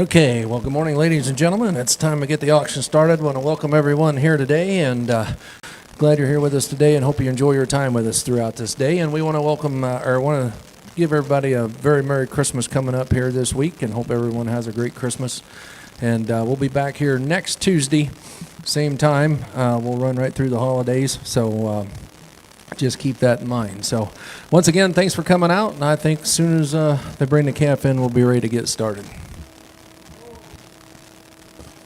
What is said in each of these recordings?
Okay, well, good morning, ladies and gentlemen. It's time to get the auction started. I want to welcome everyone here today, and glad you're here with us today, and hope you enjoy your time with us throughout this day. And we want to welcome, want to give everybody a very Merry Christmas coming up here this week, and hope everyone has a great Christmas. And we'll be back here next Tuesday, same time. We'll run right through the holidays, so just keep that in mind. So once again, thanks for coming out, and I think as soon as they bring the calf in, we'll be ready to get started.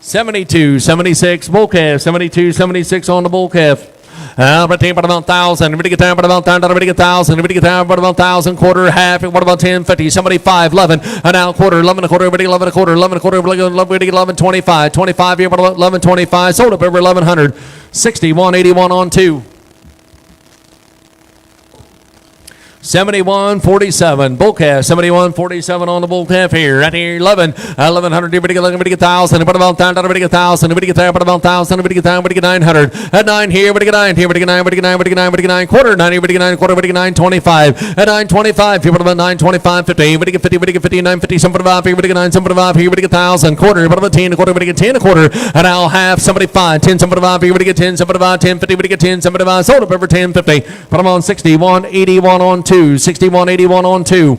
72, 76, bull calf. 72, 76 on the bull calf. About 10, about 1,000. Everybody get down, about 1,000. Everybody get 1,000. Everybody get down, about 1,000. Quarter, half. What about 10, 50, 75, 11. And now quarter, 11 and a quarter. Everybody 11 and a quarter. 11 and a quarter. Everybody 11, 25. 25 here, about 11, 25. Sold up over 1,100. 61, 81 on 2. 71.47 bull calf. 71.47 on the bull calf here. Right here, 1100. Everybody get 1,000. Everybody about 1,000. Everybody get 1,000. Everybody get there. About 1,000. Everybody get down. Everybody get 900. At 9 here. Everybody get 9 here. Everybody get 9. Everybody get 9. Everybody get 9. Everybody get 9 quarter. 9. Everybody get 9 quarter. Everybody get 925. At 925. Here. About 925. 50. Everybody get 50. Everybody get 50. 950. Somebody 5. Everybody get 9. Somebody 5. Here. Everybody get 1,000. Quarter. About 10 a quarter. Everybody get 10 a quarter. And now half. Somebody 5. 10. Somebody 5. Everybody get 10. Somebody 5. 10. 50. Everybody get 10. Somebody 5. Sold up over 10. 50. Put them on 61. 81 on 2. 61. 81 on 2.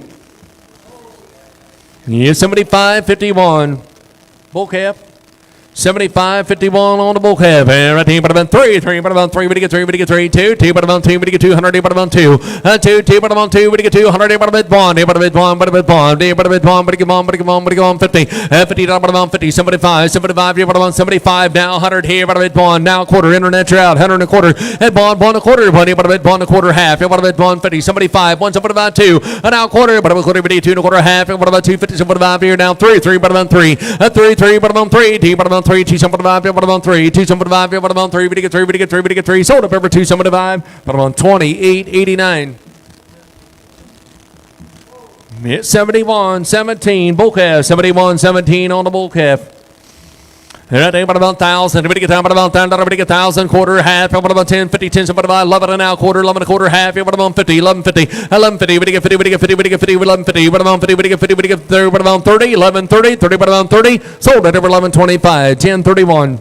Yeah, 75.51. Bull calf. 75.51 on the bull calf. And right here, but about 3. 3, but about 3. We get 3. We get 3. 2. 2, but about 2. We get 200. But about 2. 2. 2, but about 2. We get 200. But about 1. But about 1. But about 1. But about 1. But get 1. But get 1. But get 1. 50. 50. But about 50. 75. 75. But about 75. Now 100 here. But about 1. Now quarter. Internet you're out. 100 and a quarter. And 1. 1 a quarter. But about 1 a quarter. Half. But about 150. 75. 1. But about 2. And now quarter. But about quarter. 2 and a quarter. Half. And what about 250? But about here. Now 3. 3. But about 3. 3. 3. But about 3. T. But about 3. 2. But about what about 3? 2 somebody 5, what about 3? We get 3, we get 3, we get 3. Sold up over 2 somebody 5. What about 28.89? It's 71.17 bull calf. 71.17 on the bull calf. Right there, about 1,000. Everybody get down, about 1,000. Everybody get 1,000. Quarter, half. What about 10, 50, 10, somebody 5. 11 and now quarter, 11 and a quarter, half. What about 50, 1150, 1150. Everybody get 50, everybody get 50, everybody get 50, 1150. What about 50, everybody get 50, everybody get 30. What about 30, 1130, 30, what about 30. Sold at over 1125, 1031.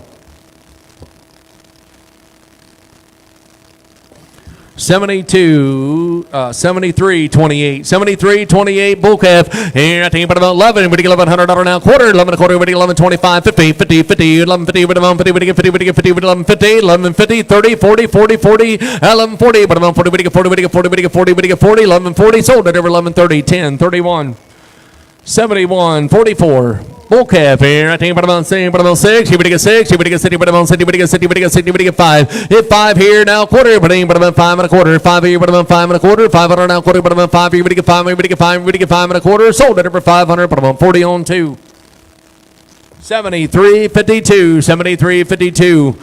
73.28. 73.28 bull calf. Here I think about 11. We get 1,100 now quarter. 11 a quarter. We get 11.25. 50. 50. 50. 11.50. But 11.50. We get 50. We get 50. With 11.50. 11.50. 30. 40. 40. 40. 11.40. But 11.40. We get 40. We get 40. We get 40. We get 40. 11.40. Sold at over 11.30. 10.31. 71.44. Bull calf here. I think about 6. But about 6. Here we get 6. Here we get 60. But about 60. We get 60. We get 60. We get 5. Hit 5 here now quarter. But about 5 and a quarter. 5 here. But about 5 and a quarter. 500 now quarter. But about 5 here. We get 5. We get 5. We get 5 and a quarter. Sold at over 500. But about 40 on 2. 73.52. 73.52.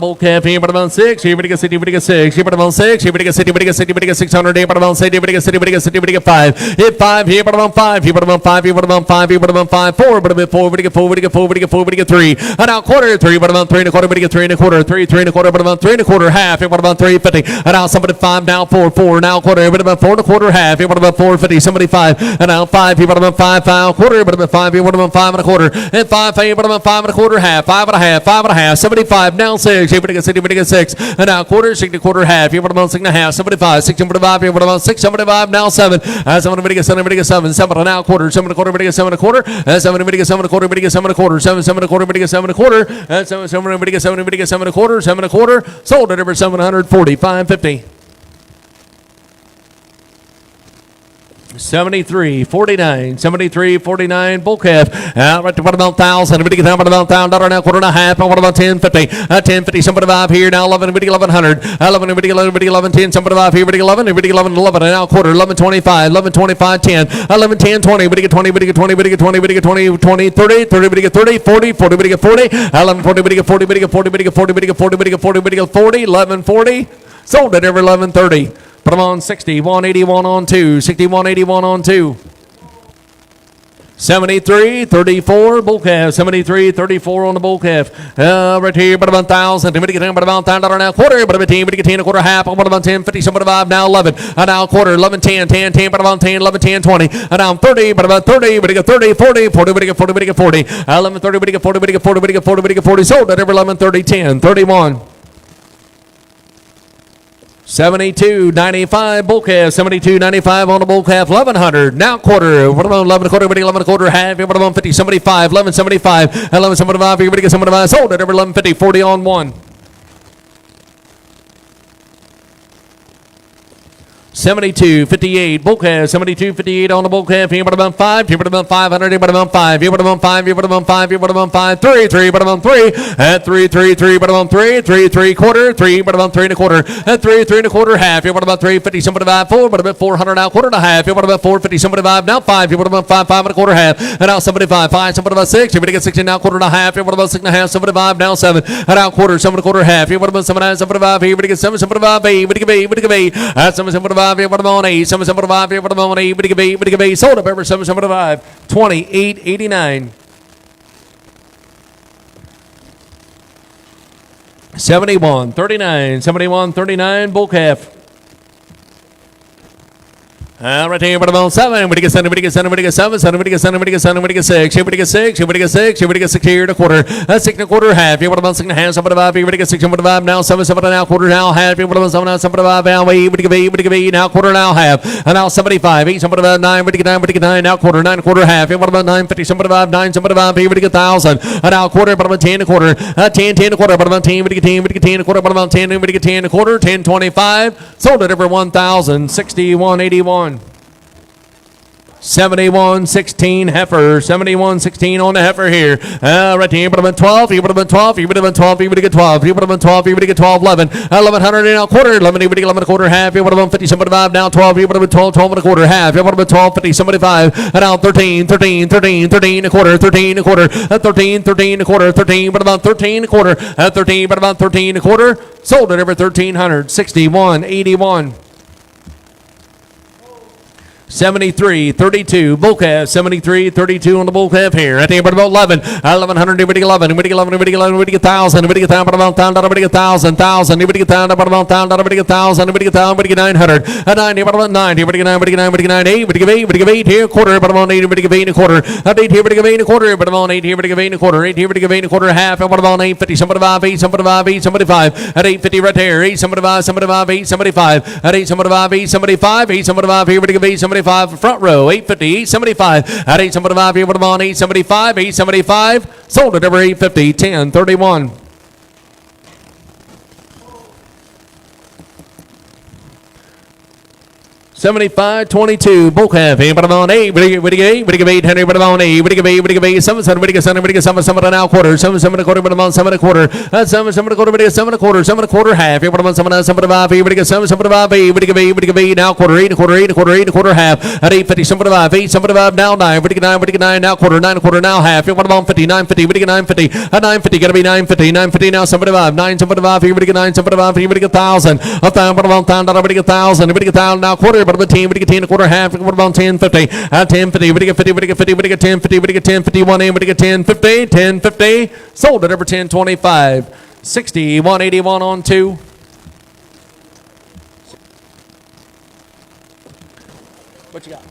Bull calf here, but about 6. Here, but get 60, but get 6. Here, but about 6. Here, but get 60, but get 60, but get 600. Here, but about 60, but get 60, but get 60, but get 5. Hit 5 here, but about 5. Here, but about 5. Here, but about 5. Here, but about 5. 4, but about 4. But get 4. But get 4. But get 4. But get 3. And now quarter 3, but about 3 and a quarter. But get 3 and a quarter. 3, 3 and a quarter. But about 3 and a quarter. Half. Here, but about 350. And now somebody 5. Now 4, 4. Now quarter. But about 4 and a quarter. Half. Here, but about 450. Somebody 5. And now 5. Here, but about 5. 5 quarter. But about 5. Here, but about 5 and a quarter. And 5. Here, but about 5 and a quarter. Half. 5 and a half. 5 and a half. 75. Now 6. Here, but get 60, but get 6. And now quarter, 60, quarter, half. Here, what about 6 and a half? 75, 6, 75. Here, what about 6, 75? Now 7. 7, everybody get 7, everybody get 7. 7 and now quarter, 7 and a quarter, everybody get 7 and a quarter. 7, everybody get 7 and a quarter, everybody get 7 and a quarter. 7, 7 and a quarter, everybody get 7 and a quarter. 7, 7, everybody get 7, everybody get 7 and a quarter. 7 and a quarter. Sold at over 740, 550. 73.49. 73.49 bull calf. Right to what about 1,000? Everybody get down about 1,000. Now quarter and a half. And what about 10.50? 10.50. Somebody 5 here. Now 11. Everybody 1,100. 11. Everybody 11. Everybody 11. 10. Somebody 5 here. Everybody 11. Everybody 11. 11. And now quarter. 11.25. 11.25. 10. 11. 10. 20. Everybody get 20. Everybody get 20. Everybody get 20. Everybody get 20. 20. 30. 30. Everybody get 30. 40. 40. Everybody get 40. 11. 40. Everybody get 40. Everybody get 40. Everybody get 40. Everybody get 40. Everybody get 40. Everybody get 40. 11.40. Sold at every 11.30. Put them on 61.81 on 2. 61.81 on 2. 73, 34, bull calf. 73, 34 on the bull calf. Right here, but about 1,000. But about $10 now. Quarter, but about 10, but 10, a quarter, half. But about 10, 50, some about now 11. Now quarter, 11, 10, 10, 10, but about 10, 11, 10, 20. Now 30, but about 30, but 30, 40, 40, but 40, but 40. 11, 30, but 40, but 40, but 40, but 40. Sold at every 11, 30, 10, 31. 72.95 bull calf. 72.95 on the bull calf. 1100 now quarter. What about 11 a quarter? 11 a quarter half. What about 50? 75. 1175. 1175. Everybody get 75. Sold at every 1150. 40 on one. 72.58 bull calf. 72.58 on the bull calf. Here, but about 5. Here, but about 500. Here, but about 5. Here, but about 5. Here, but about 5. Here, but about 5. 3, 3, but about 3. At 3, 3, 3, but about 3. 3, 3 quarter. 3, but about 3 and a quarter. At 3, 3 and a quarter half. Here, but about 350. Somebody about 4. But about 400 now. Quarter and a half. Here, but about 450. Somebody about now 5. Here, but about 5. 5 and a quarter half. And now 75. 5. Somebody about 6. Here, we get 60 now. Quarter and a half. Here, what about 6 and a half? 75 now 7. And now quarter. 7 and a quarter half. Here, what about 7 and 75? Here, we get 7. 75. 8. We get 8. We get 8. At 775. Here, what about 8? 775 here, what about 8? What do you be? Sold up every 775. 28.89. 71.39. 71.39 bull calf. Right here, but about 7. We get 7. We get 7. We get 7. 7. We get 7. We get 7. We get 6. Here we get 6. Here we get 6. Here we get 6 here and a quarter. That's 6 and a quarter half. Here what about 6 and a half? 75. Here we get 6 and 5 now. 7. 7 now quarter now half. Here what about 7 now? 75 now. 8. We get 8. We get 8 now quarter now half. And now 75. 8. 75 9. We get 9. We get 9 now quarter. 9 quarter half. Here what about 950? 75 9. 75. Here we get 1,000. And now quarter. But about 10 a quarter. 10 10 a quarter. But about 10. We get 10. We get 10 a quarter. But about 10. We get 10 a quarter. 10.25. Sold it over 1,000. 61.81. 71.16 heifer. 71.16 on the heifer here. Right here, but about 12. Here, but about 12. Here, but about 12. Here, but get 12. Here, but about 12. Here, but get 12. 11. 1100 and a quarter. 11. Here, but 11 and a quarter half. Here, but about 50. 75 now 12. Here, but about 12. 12 and a quarter half. Here, but about 12. 50. 75. And now 13. 13. 13. 13 a quarter. 13 a quarter. 13. 13 a quarter. 13. But about 13 a quarter. 13. But about 13 a quarter. Sold it over 1,300. 61.81. 73.32 bull calf. 73.32 on the bull calf here. At the end, about 11. 1100. We get 11. We get 11. We get 11. We get 1,000. We get 1,000. But about 1,000. We get 1,000. 1,000. We get 1,000. But about 1,000. We get 1,000. We get 1,000. We get 900. 90. But about 90. We get 9. We get 9. We get 9. 8. We get 8. We get 8 here. Quarter. But about 8. We get 8 and a quarter. 8 here. We get 8 and a quarter. But about 8 here. We get 8 and a quarter. 8 here. We get 8 and a quarter. Half. And what about 850? 75. 8. 75. 8. 75. At 850 right there. 8. 75. 75. 8. 75. At 8. 75. 8. 75. 8. 75. Here we get 8. 75. Front row. 850, 875, at 875, here, what about 875, 875, sold it over 850, 1031. 75.22 bull calf. But about 8. We get 8. We get 800. But about 8. We get 8. We get 8. 7 7. We get 7. We get 7 7 and a quarter. 7 7 and a quarter. But about 7 and a quarter. 7 7 and a quarter. We get 7 and a quarter. 7 and a quarter half. But about 7 7 and a half. We get 7 7 and a half. We get 8. We get 8 now quarter. 8 and a quarter. 8 and a quarter. 8 and a quarter half. At 850. 7 and a half. 8 7 and a half now 9. We get 9. We get 9 now quarter. 9 and a quarter now half. What about 50? 950. We get 950. At 950. Gotta be 950. 950 now 7 and a half. 9 7 and a half. Here we get 9 7 and a half. Here we get 1,000. 1,000. But about 1,000. We get 1,000. We get 1,000 now quarter. But about 10. We get 10 and a quarter half. What about 1050? At 1050, we get 50, we get 50, we get 1050, we get 1051 in, we get 1050, 1050, sold it over 1025. 61.81 on 2. What you got?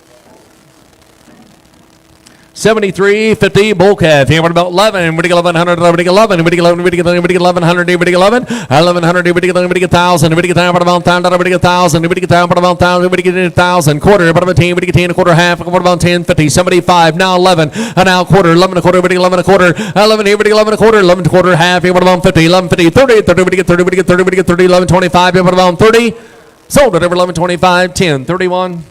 73.50 bull calf. Here, what about 11? We get 1100. We get 11. We get 11. We get 11. We get 1100. We get 11. 1100. We get 11. We get 1,000. We get 1,000. But about 1,000. We get 1,000. We get 1,000. But about 1,000. We get 1,000. Quarter. But about 10. We get 10 a quarter half. What about 1050? 75. Now 11. And now quarter. 11 a quarter. We get 11 a quarter. 11 here. We get 11 a quarter. 11 a quarter half. Here, what about 50? 1150. 30. 30. We get 30. We get 30. We get 30. 1125. Here, what about 30? Sold it over 1125. 1031.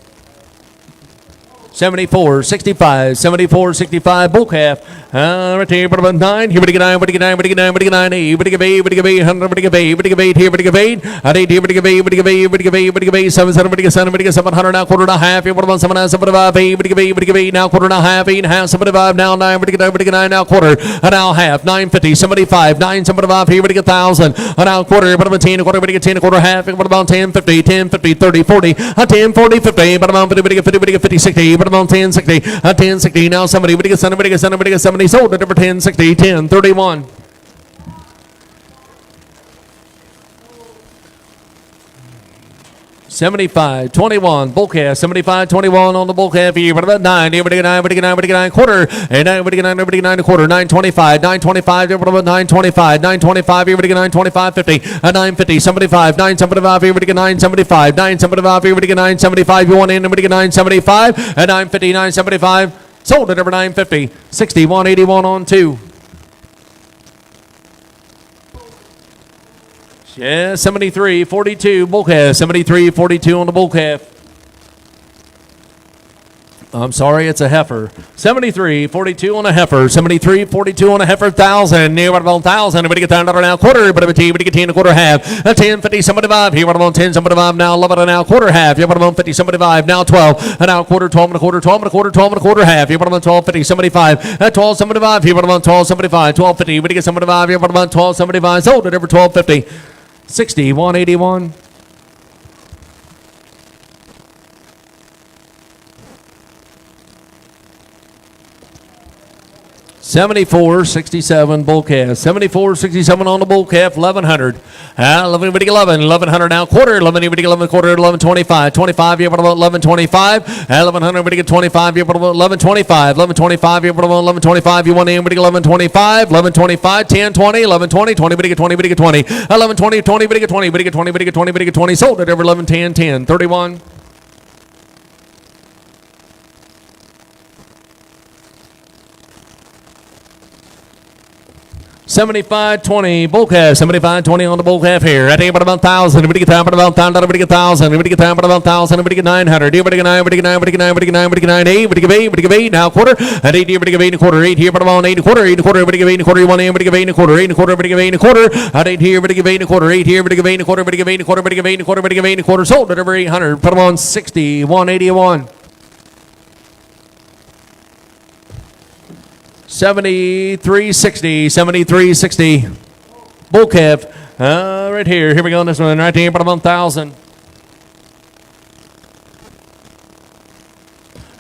74.65, 74.65 bull calf. Right here, but about 9. Here we get 9, we get 9, we get 9, we get 9, 8, we get 8, we get 8, 100, we get 8, we get 8, here we get 8, at 8 here we get 8, we get 8, we get 8, we get 8, 7, 7, we get 7, we get 700 now quarter and a half. Here, what about 7, 75, 8, we get 8, we get 8 now quarter and a half, 8 and a half, 75 now 9, we get 9, we get 9 now quarter, and now half, 950, 75, 9, 75, here we get 1,000, and now quarter, but about 10 a quarter, we get 10 a quarter half, what about 10, 50, 10, 50, 30, 40, 10, 40, 50, but about 50, we get 50, we get 50, 60, put them on 1060. 1060 now. Somebody get 70. Sold at number 1060. 1031. 75-21 bull calf. 75-21 on the bull calf here. What about 9? Everybody get 9 quarter. And everybody get 9 quarter. 925. 925. What about 925? 925. Everybody get 925. 50. 950. 75. 975. Everybody get 975. 975. Everybody get 975. You want in? Everybody get 975. And 950. 975. Sold at number 950. 6181 on 2. Yeah, 73-42 bull calf. 73-42 on the bull calf. I'm sorry, it's a heifer. 73-42 on a heifer. 73-42 on a heifer. 1,000. Near about 1,000. Everybody get down now quarter. Everybody get 10 and a quarter half. 10-50, 75. Here, what about 10, 75 now. 11 and now quarter half. Here, what about 50, 75 now 12. And now quarter, 12 and a quarter, 12 and a quarter, 12 and a quarter half. Here, what about 12, 50, 75. 12, 75. Here, what about 12, 75. 12, 50. Everybody get 75. Here, what about 12, 75. Sold at over 12, 50. 6181. 74-67 bull calf. 74-67 on the bull calf. 1100. 1100 now quarter. 11 quarter. 1125. 25. You have about 1125. 1100. Everybody get 25. You have about 1125. 1125. You have about 1125. You want in? Everybody get 1125. 1125. 10 20. 1120. 20. Everybody get 20. Everybody get 20. 1120. 20. Everybody get 20. Everybody get 20. Everybody get 20. Everybody get 20. Sold at over 11 10 10 31. 75-20 bull calf. 75-20 on the bull calf here. I think about 1,000. Everybody get time, but about 1,000. Everybody get 1,000. Everybody get time, but about 1,000. Everybody get 900. Everybody get 9. Everybody get 9. Everybody get 9. Everybody get 9. Everybody get 9. 8. Everybody give 8. Everybody give 8. Now quarter. At 8. Everybody give 8 and a quarter. 8 here, but about 8 and a quarter. 8 and a quarter. Everybody give 8 and a quarter. You want in? Everybody give 8 and a quarter. 8 and a quarter. Everybody give 8 and a quarter. At 8 here. Everybody give 8 and a quarter. 8 here. Everybody give 8 and a quarter. Everybody give 8 and a quarter. Everybody give 8 and a quarter. Everybody give 8 and a quarter. Sold at over 800. Put them on 60. 181. 73-60. 73-60. Bull calf. Right here. Here we go on this one. Right here. About 1,000.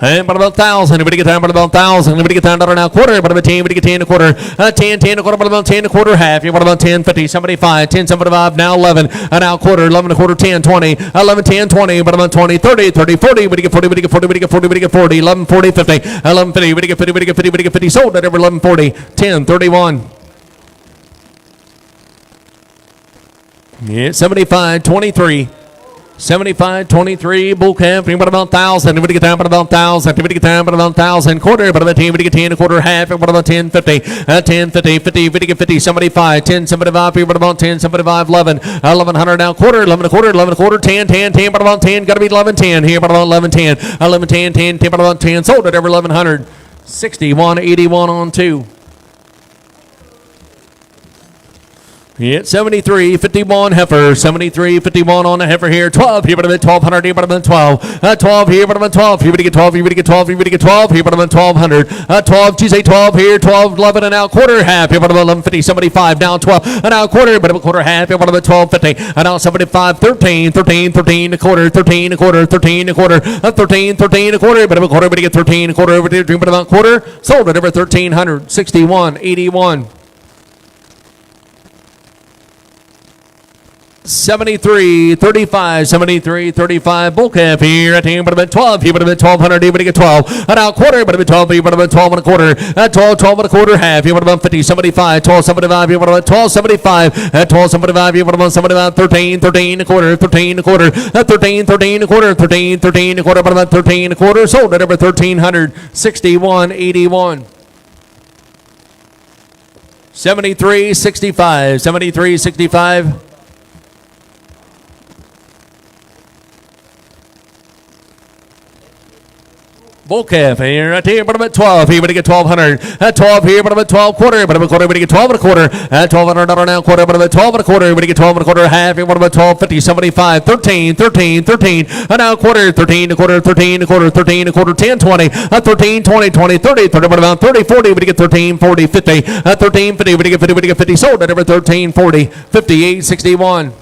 And about 1,000. Everybody get down about 1,000. Everybody get down now quarter. About 10. Everybody get 10 and a quarter. 10 10 and a quarter. About 10 and a quarter half. About 10 50 75 10 75 now 11. Now quarter 11 and a quarter 10 20 11 10 20. About 20 30 30 40. Everybody get 40. Everybody get 40. Everybody get 40. Everybody get 40. 11 40 50 11 50. Everybody get 50. Everybody get 50. Everybody get 50. Sold at over 11 40 10 31. Yeah, 75-23. 75-23 bull calf. About 1,000. Everybody get down about 1,000. Everybody get down about 1,000. Quarter. About 10. Everybody get 10 a quarter half. About 10 50. 10 50 50. Everybody get 50. 75. 10 75. About 10 75. 11. 1100 now quarter. 11 a quarter. 11 a quarter. 10 10 10. About 10. Got to be 11 10 here. About 11 10. 11 10 10 10. About 10. Sold at over 1100. 61 81 on 2. Yeah, 73-51 heifer. 73-51 on the heifer here. 12 here, but about 1,200 here, but about 12. 12 here, but about 12. Here, but get 12. Here, but get 12. Here, but get 12. Here, but about 1,200. 12. You say 12 here. 12, 11 and now quarter half. Here, but about 1150. 75 now 12 and now quarter, but about quarter half. Here, but about 1250 and now 75. 13 13 13 a quarter. 13 a quarter. 13 a quarter. 13 13 a quarter, but about quarter. But get 13 a quarter over there. But about quarter. Sold at over 1,300. 61 81. 73-35, 73-35 bull calf here. At him, but about 12. Here, but about 1,200. Here, but get 12. And now quarter, but about 12. Here, but about 12 and a quarter. 12, 12 and a quarter half. Here, but about 50, 75, 12, 75. Here, but about 12, 75. 12, 75. Here, but about 75, 13, 13 a quarter, 13 a quarter. 13, 13 a quarter, 13, 13 a quarter, but about 13 a quarter. Sold at over 1,300. 61 81. 73-65, 73-65. Bull calf here, right here, but about 12. Here, but get 1,200. 12 here, but about 12 quarter, but about quarter, but get 12 and a quarter. 1,200 now quarter, but about 12 and a quarter, but get 12 and a quarter half. Here, but about 12, 50, 75, 13, 13, 13. And now quarter, 13 a quarter, 13 a quarter, 13 a quarter, 10, 20, 13, 20, 20, 30, 30, but about 30, 40, but get 13, 40, 50, 13, 50, but get 50, but get 50. Sold at over 13, 40, 58, 61.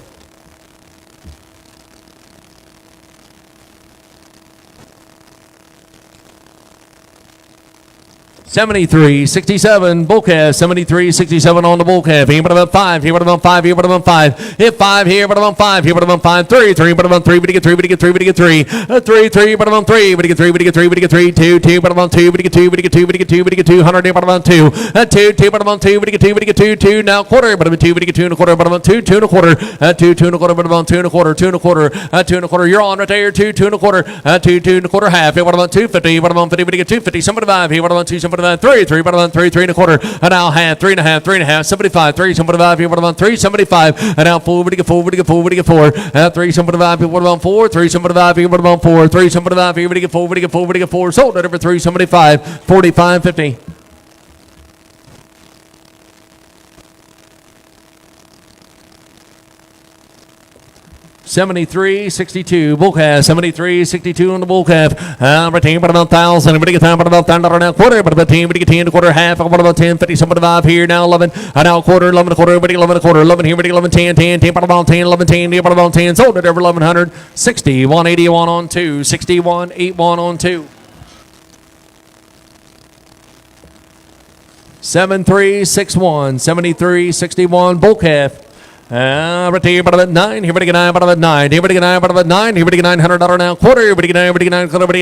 73-67, bull calf. 73-67 on the bull calf. Here, but about 5. Here, but about 5. Here, but about 5. Hit 5. Here, but about 5. Here, but about 5. 3. 3, but about 3. But get 3. But get 3. But get 3. 3. 3, but about 3. But get 3. But get 3. But get 3. 2. 2, but about 2. But get 2. But get 2. But get 2. But get 2. 100. But about 2. 2. 2, but about 2. But get 2. But get 2. 2. Now quarter. But about 2. But get 2 and a quarter. But about 2. 2 and a quarter. 2. 2 and a quarter. But about 2 and a quarter. 2 and a quarter. 2 and a quarter. You're on right there. 2. 2 and a quarter. 2. 2 and a quarter. Half. What about 250? What about 50? But get 250. Somebody 5. Here. What about 2? Somebody 5. 3. 3. What about 3? 3 and a quarter. And now half. 3 and a half. 3 and a half. 75. 3. Somebody 5. Here. What about 3? 75. And now 4. But get 4. But get 4. But get 4. 3. Somebody 5. Here. What about 4? 3. Somebody 5. Here. What about 4? 3. Somebody 5. Here. But get 4. But get 4. But get 4. Sold at over 3. Somebody 5. 45.50. $73.62 bull calf. $73.62 on the bull calf. Retain about 1,000. Everybody get time about 1,000 now quarter. But about 10. Everybody get 10 a quarter half. What about 10? 50. Somebody 5 here now 11. Now quarter 11 a quarter. Everybody 11 a quarter. 11 here. Everybody 11 10 10 10. About 10 11 10. About 10. Sold it over 1,100. 60 181 on 2. 61 81 on 2. 7361. 7361 bull calf. Here, about 9. Here, get 9, about 9. Here, get 9, about 9. Here, get $900 now quarter. Here, get 9,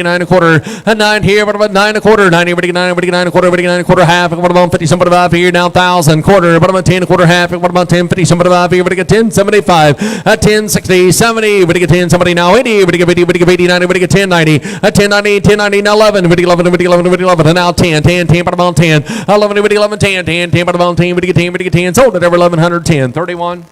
9 a quarter. 9 here, about 9 a quarter. 9 here, get 9 a quarter. Get 9 a quarter half. What about 50? Somebody 5 here now 1,000 quarter. About 10 a quarter half. What about 10? 50? Somebody 5 here. Get 10 75. 10 60 70. Get 10 somebody now 80. Get 80. Get 80 90. Get 10 90. 10 90 10 90 now 11. Get 11. Get 11. Get 11. And now 10 10 10. About 10. 11. Get 11 10 10 10. About 10. Get 10. Get 10. Sold it over 1,110. 31.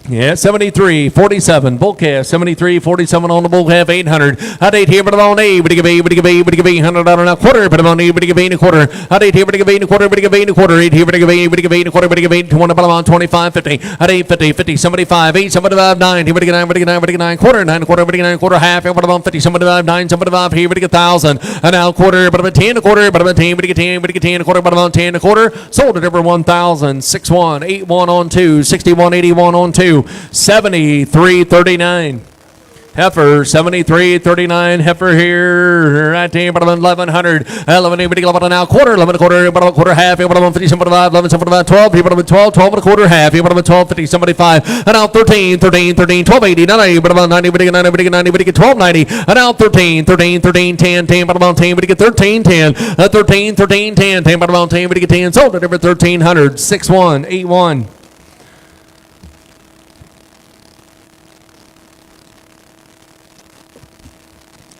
Yeah, 73.47 bull calf. 73.47 on the bull calf. 800. At 8 here, but on 8. But give 8. But give 8. But give 800 now quarter. But on 8. But give 8 a quarter. At 8 here, but give 8 a quarter. But give 8 a quarter. 8 here, but give 8. But give 8 a quarter. But give 8 20. But on 25 50. At 8 50 50. 75 8. 75 9. Here, but give 9. But give 9. But give 9 quarter. 9 a quarter. But give 9 quarter half. But on 50. 75 9. 75 here. But give 1,000. And now quarter. But about 10 a quarter. But about 10. But give 10. But give 10 a quarter. But on 10 a quarter. Sold it over 1,000. 61 81 on 2. 61 81 on 2. 73.39. Heifer, 73.39. Heifer here, right there, about 1,100. 11, now quarter, 11 a quarter, about a quarter half. About 50, somebody 5, 11, somebody 12. Here, about 12, 12 and a quarter half. Here, about 12, 50, somebody 5. And now 13, 13, 13, 12, 80, 90, but about 90, 90, 90, 90, 12, 90. And now 13, 13, 13, 10, 10, but about 10, but get 13, 10. 13, 13, 10, 10, but about 10, but get 10. Sold it over 1,300. 61, 81.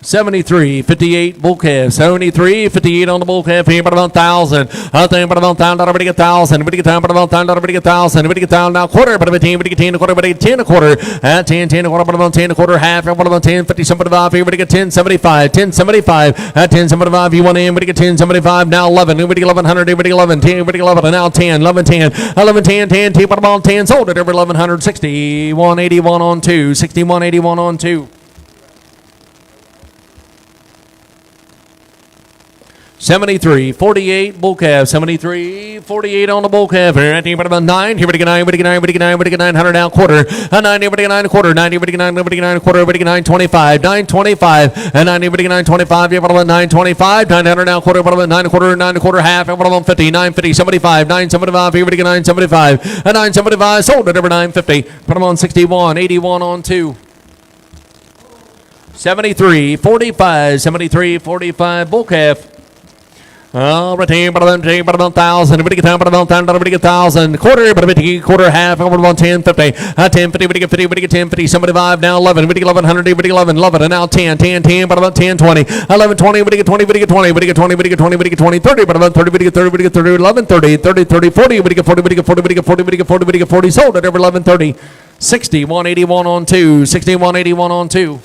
73.58 bull calf. 73.58 on the bull calf. Here, but about 1,000. I think about 1,000. Everybody get 1,000. Everybody get 1,000. But about 1,000. Everybody get 1,000. Everybody get 1,000 now quarter. But about 10. Everybody get 10 a quarter. Everybody get 10 a quarter. 10 10 a quarter. But about 10 a quarter half. But about 10 50. Somebody 5. Everybody get 10 75. 10 75. 10 75. You want in. Everybody get 10 75. Now 11. Everybody get 1,100. Everybody get 11. 10. Everybody get 11. And now 10. 11 10. 11 10 10. 10. But about 10. Sold it over 1,100. 61 81 on 2. 61 81 on 2. 73.48 bull calf. 73.48 on the bull calf. Here, about 9. Here, 9. 900 now quarter. 9. Here, 9 a quarter. 9. Here, 9 a quarter. 9 25. 9 25. And 9. Here, 9 25. Here, about 9 25. 900 now quarter. About 9 a quarter. 9 a quarter half. About 50. 9 50. 75. 9 75. Here, 9 75. And 9 75. Sold it over 950. Put them on 61. 81 on 2. 73.45. 73.45 bull calf. Retain, but about 1,000. Everybody get 1,000. Everybody get 1,000. Quarter, but a quarter half. Over about 10 50. 10 50. Everybody get 50. Everybody get 10 50. Somebody 5 now 11. Everybody get 1,100. Everybody get 11. 11. And now 10 10 10. But about 10 20. 11 20. Everybody get 20. Everybody get 20. Everybody get 20. Everybody get 20. Everybody get 20. 30. But about 30. Everybody get 30. Everybody get 30. 11 30. 30 30 40. Everybody get 40. Everybody get 40. Everybody get 40. Everybody get 40. Everybody get 40. Sold it over 11 30. 61 81 on 2. 61 81 on 2.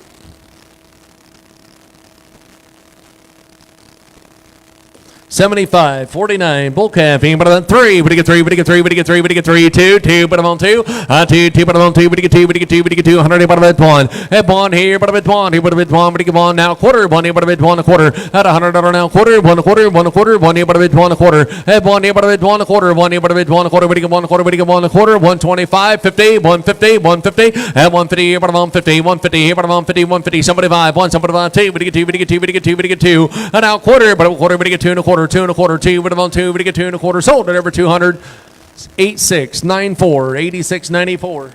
75, 49, bull calf, but on 3, but get 3, but get 3, but get 3, but get 3, 2, 2, but on 2, 2, but on 2, but get 2, but get 2, but get 2, 100, but at 1, at 1 here, but at 1, here, but at 1, but get 1 now, quarter, 1 here, but at 1 a quarter, at $100 now, quarter, 1 a quarter, 1 a quarter, 1 here, but at 1 a quarter, at 1 here, but at 1 a quarter, 1 here, but at 1 a quarter, but get 1 a quarter, but get 1 a quarter, 125, 50, 150, 150, at 150 here, but on 50, 150 here, but on 50, 150, somebody 5, 1, somebody 5, 2, but get 2, but get 2, but get 2, but get 2, and now quarter, but a quarter, but get 2 and a quarter, 2 and a quarter, 2. But on 2, but get 2 and a quarter, sold at over 200, 8694, 8694.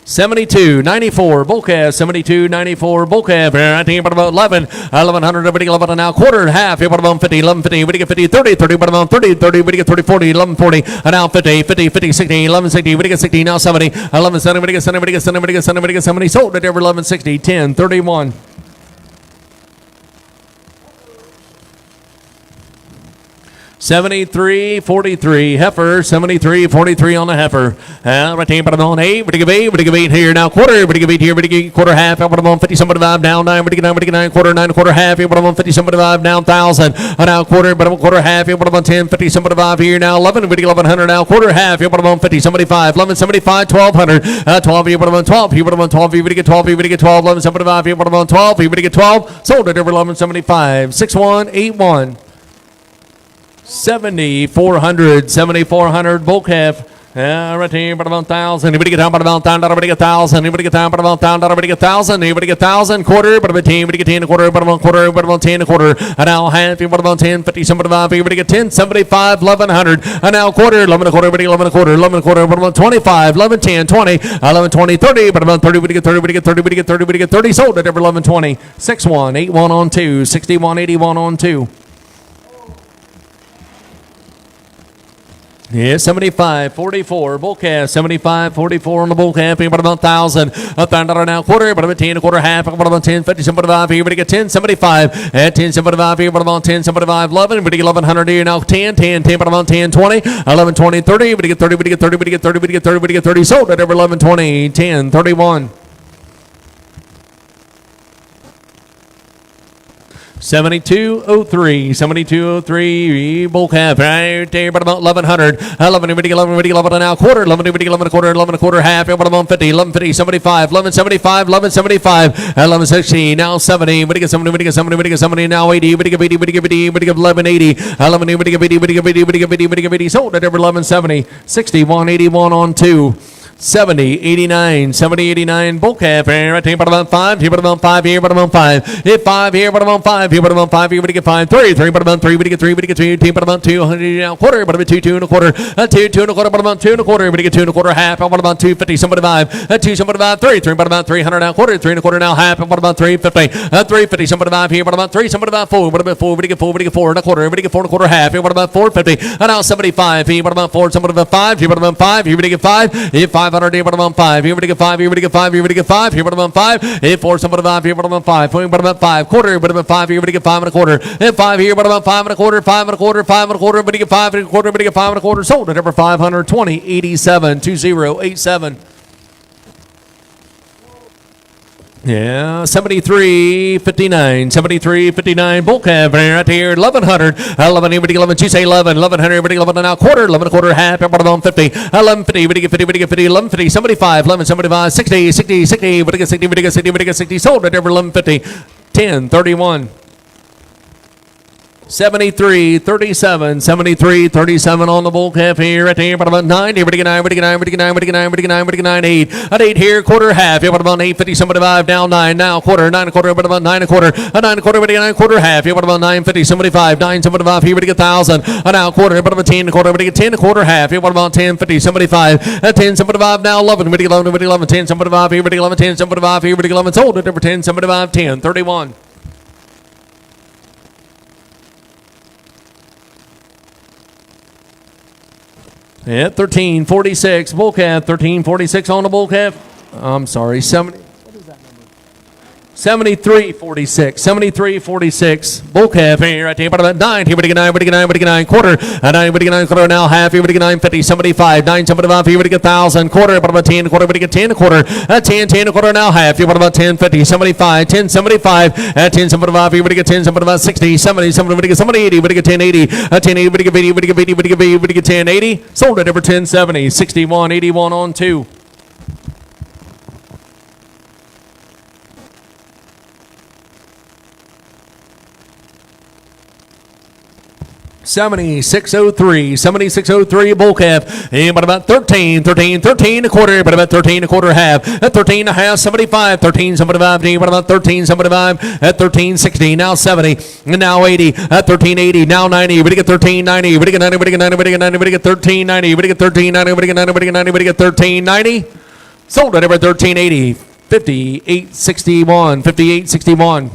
72.94 bull calf, 72.94 bull calf. I think about 11, 1100. Everybody 11 and now quarter, half. Here about 50, 1150. Everybody get 50, 30, 30. But about 30, 30. Everybody get 30, 40, 1140. And now 50, 50, 50, 60, 1160. Everybody get 60 now 70, 1170. Everybody get 70, everybody get 70, everybody get 70, everybody get 70. Sold at over 1160, 10, 31. 73.43 heifer, 73.43 on the heifer. Right here, but I'm on 8, but give 8 here now, quarter, but give 8 here, but give quarter half, but I'm on 50, somebody 5 down, 9, but get 9, quarter, 9, quarter half here, but I'm on 50, somebody 5 down, 1,000, now quarter, but I'm quarter half here, but I'm on 10, 50, somebody 5 here now, 11, but 1100 now, quarter half here, but I'm on 50, somebody 5, 11, 75, 1200, 12 here, but I'm on 12, here, but I'm on 12, here, but get 12, here, but get 12, 11, somebody 5 here, but I'm on 12, here, but get 12, sold at over 1175, 6181. 7,400 bull calf. Right here, but about 1,000. Anybody get down, but about 1,000. Everybody get 1,000. Anybody get down, but about 1,000. Everybody get 1,000. Anybody get 1,000. Quarter, but about 10. Anybody get 10 a quarter, but about quarter, but about 10 a quarter. And now half, but about 10, 50, somebody 5. Everybody get 10, 75, 1,100. And now quarter, 11 a quarter, everybody 11 a quarter, 11 a quarter, but about 25, 11, 10, 20, 11, 20, 30, but about 30, everybody get 30, everybody get 30, everybody get 30, everybody get 30. Sold at every 11, 20. 61, 81 on 2, 61, 81 on 2. Yeah, 75.44 bull calf, 75.44 on the bull calf. About 1,000, $1,000 now quarter, but about 10 a quarter half, about 10, 50, 75 here, but get 10, 75 at 10, 75 here, but about 10, 75, 11, but get 1,100 here now 10, 10, 10, but about 10, 20, 11, 20, 30, but get 30, but get 30, but get 30, but get 30, but get 30, sold at every 11, 20, 10, 31. 72.03, 72.03 bull calf right there, but about 1,100, 11, everybody 11 now quarter, 11, everybody 11 a quarter, 11 a quarter half, but about 50, 1150, 75, 1175, 1175, 1160, now 70, everybody get 70, everybody get 70, everybody get 70, now 80, everybody give 80, everybody give 80, everybody give 1180, 11, everybody give 80, everybody give 80, everybody give 80, everybody give 80, sold at every 1170, 6181 on 2. 70, 89, 70, 89, bull calf, right here, but about 5, here, but about 5, here, but about 5, hit 5, here, but about 5, here, but about 5, here, but get 5, 3, 3, but about 3, but get 3, but get 2, 2, but about 200, now quarter, but about 2, 2 and a quarter, 2, 2 and a quarter, but about 2 and a quarter, but get 2 and a quarter, half, but about 250, somebody 5, 2, somebody 5, 3, 3, but about 300, now quarter, 3 and a quarter, now half, but about 350, 350, somebody 5 here, but about 3, somebody about 4, but about 4, but get 4, but get 4 and a quarter, but get 4 and a quarter, half, here, but about 450, and now 75, here, but about 4, somebody about 5, here, but about 5, here, but get 5, here, 500, here, but about 5. Here we get 5, here we get 5, here we get 5, here but about 5, here 4, some but about 5, here but about 5, but about 5, quarter, but about 5, here we get 5 and a quarter, and 5 here but about 5 and a quarter, 5 and a quarter, 5 and a quarter, but you get 5 and a quarter, but you get 5 and a quarter, sold at number 520, 87, 2087. Yeah, 73.59, 73.59, bull calf right here, 1,100, 11, everybody 11, you say 11, 1,100, everybody 11 and now quarter, 11 a quarter, half, everybody on 50, 1150, everybody get 50, everybody get 50, 1150, 75, 11, 75, 60, 60, 60, everybody get 60, everybody get 60, everybody get 60, sold at every 1150, 10, 31. 73.37, 73.37 on the bull calf here right here, but about 9, everybody get 9, everybody get 9, everybody get 9, everybody get 9, everybody get 9, everybody get 9, 8, at 8 here, quarter, half, here, but about 850, somebody 5, down 9, now quarter, 9 a quarter, but about 9 a quarter, 9 a quarter, everybody get 9 quarter, half, here, but about 950, somebody 5, 9, somebody 5, here, everybody get 1,000, now quarter, but about 10 a quarter, everybody get 10 a quarter, half, here, but about 1050, somebody 5, at 10, somebody 5, now 11, everybody get 11, everybody 11, 10, somebody 5, here, everybody 11, 10, somebody 5, here, everybody 11, sold at number 10, somebody 5, 10, 31. Yeah, 13.46 bull calf, 13.46 on the bull calf. I'm sorry, 70. What is that number? 73.46. 73.46. Bull calf here at about 9. Here we go 9. We get 9 quarter. 9. We get 9 quarter now. Half. Here we get 9.50. 75. 9.75. Here we get 1,000 quarter. About 10 quarter. We get 10 quarter. 10 quarter now. Half. Here about 10.50. 75. 10.75. 10.75. Here we get 10.75. 60. 70. 70. We get 80. We get 10.80. 10.80. We get 80. We get 80. We get 80. We get 10.80. Sold at over 10.70. 61.81 on 2. 76.03. 76.03 bull calf. And about 13 a quarter. But about 13 a quarter half. At 13 and a half. 75. 13.75. But about 13.75. At 13.60. Now 70. And now 80. At 13.80. Now 90. We get 13.90. We get 90. We get 90. We get 90. We get 13.90. We get 13.90. We get 90. We get 90. We get 13.90. Sold at over 13.80. 58.61. 58.61.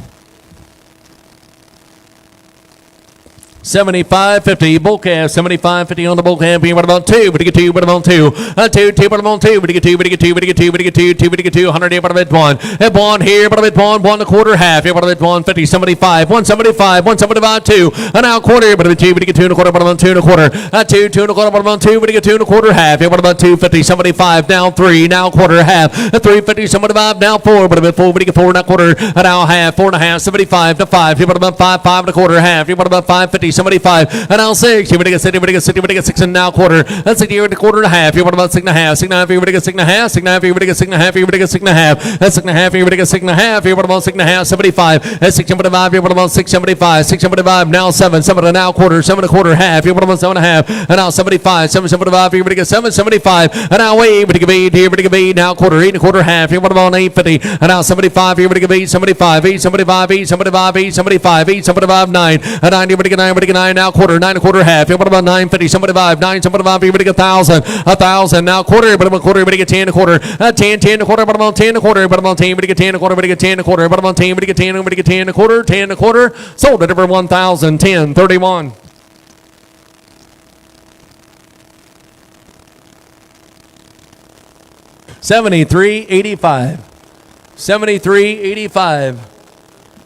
75.50 bull calf. 75.50 on the bull calf. What about 2? What do you get 2? What about 2? 2. What about 2? What do you get 2? What do you get 2? What do you get 2? What do you get 2? 2. What do you get 2? 100. What about 1? At 1 here. What about 1? 1 a quarter half. Here. What about 1? 50. 75. 175. 175. 2. And now quarter. What about 2? What do you get 2 and a quarter? What about 2 and a quarter? 2. 2 and a quarter. What about 2? What do you get 2 and a quarter half? Here. What about 2? 50. 75. Now 3. Now quarter half. 3.50. 75. Now 4. What about 4? What do you get 4 and a quarter? Now half. 4 and a half. 75 to 5. Here. What about 5? 5 and a quarter half. Here. What about 5.50? 75. And now 6. Here we get 6. Here we get 6. Here we get 6 and now quarter. That's 6 here at a quarter and a half. Here what about 6 and a half? 6 and a half. Here we get 6 and a half. 6 and a half. Here we get 6 and a half. Here we get 6 and a half. That's 6 and a half. Here we get 6 and a half. Here what about 6 and a half? 75. That's 6.75. Here what about 6.75? 6.75. Now 7. 7 and now quarter. 7 and a quarter half. Here what about 7 and a half? And now 75. 7.75. Here we get 7.75. And now 8. We get 8. Here we get 8. Now quarter. 8 and a quarter half. Here what about 8.50? And now 75. Here we get 8.75. 8.75. 8.75. 8.75. 8.75. 9. And 9. Here we get 9. We get 9. Now quarter. 9 and a quarter half. Here what about 9.50? 75. 9.75. Here we get 1,000. 1,000. Now quarter. But about quarter. We get 10 a quarter. 10. 10 a quarter. But about 10 a quarter. But about 10. We get 10 a quarter. We get 10 a quarter. But about 10. We get 10. We get 10 a quarter. 10 a quarter. Sold at over 1,000. 10.31. 73.85. 73.85.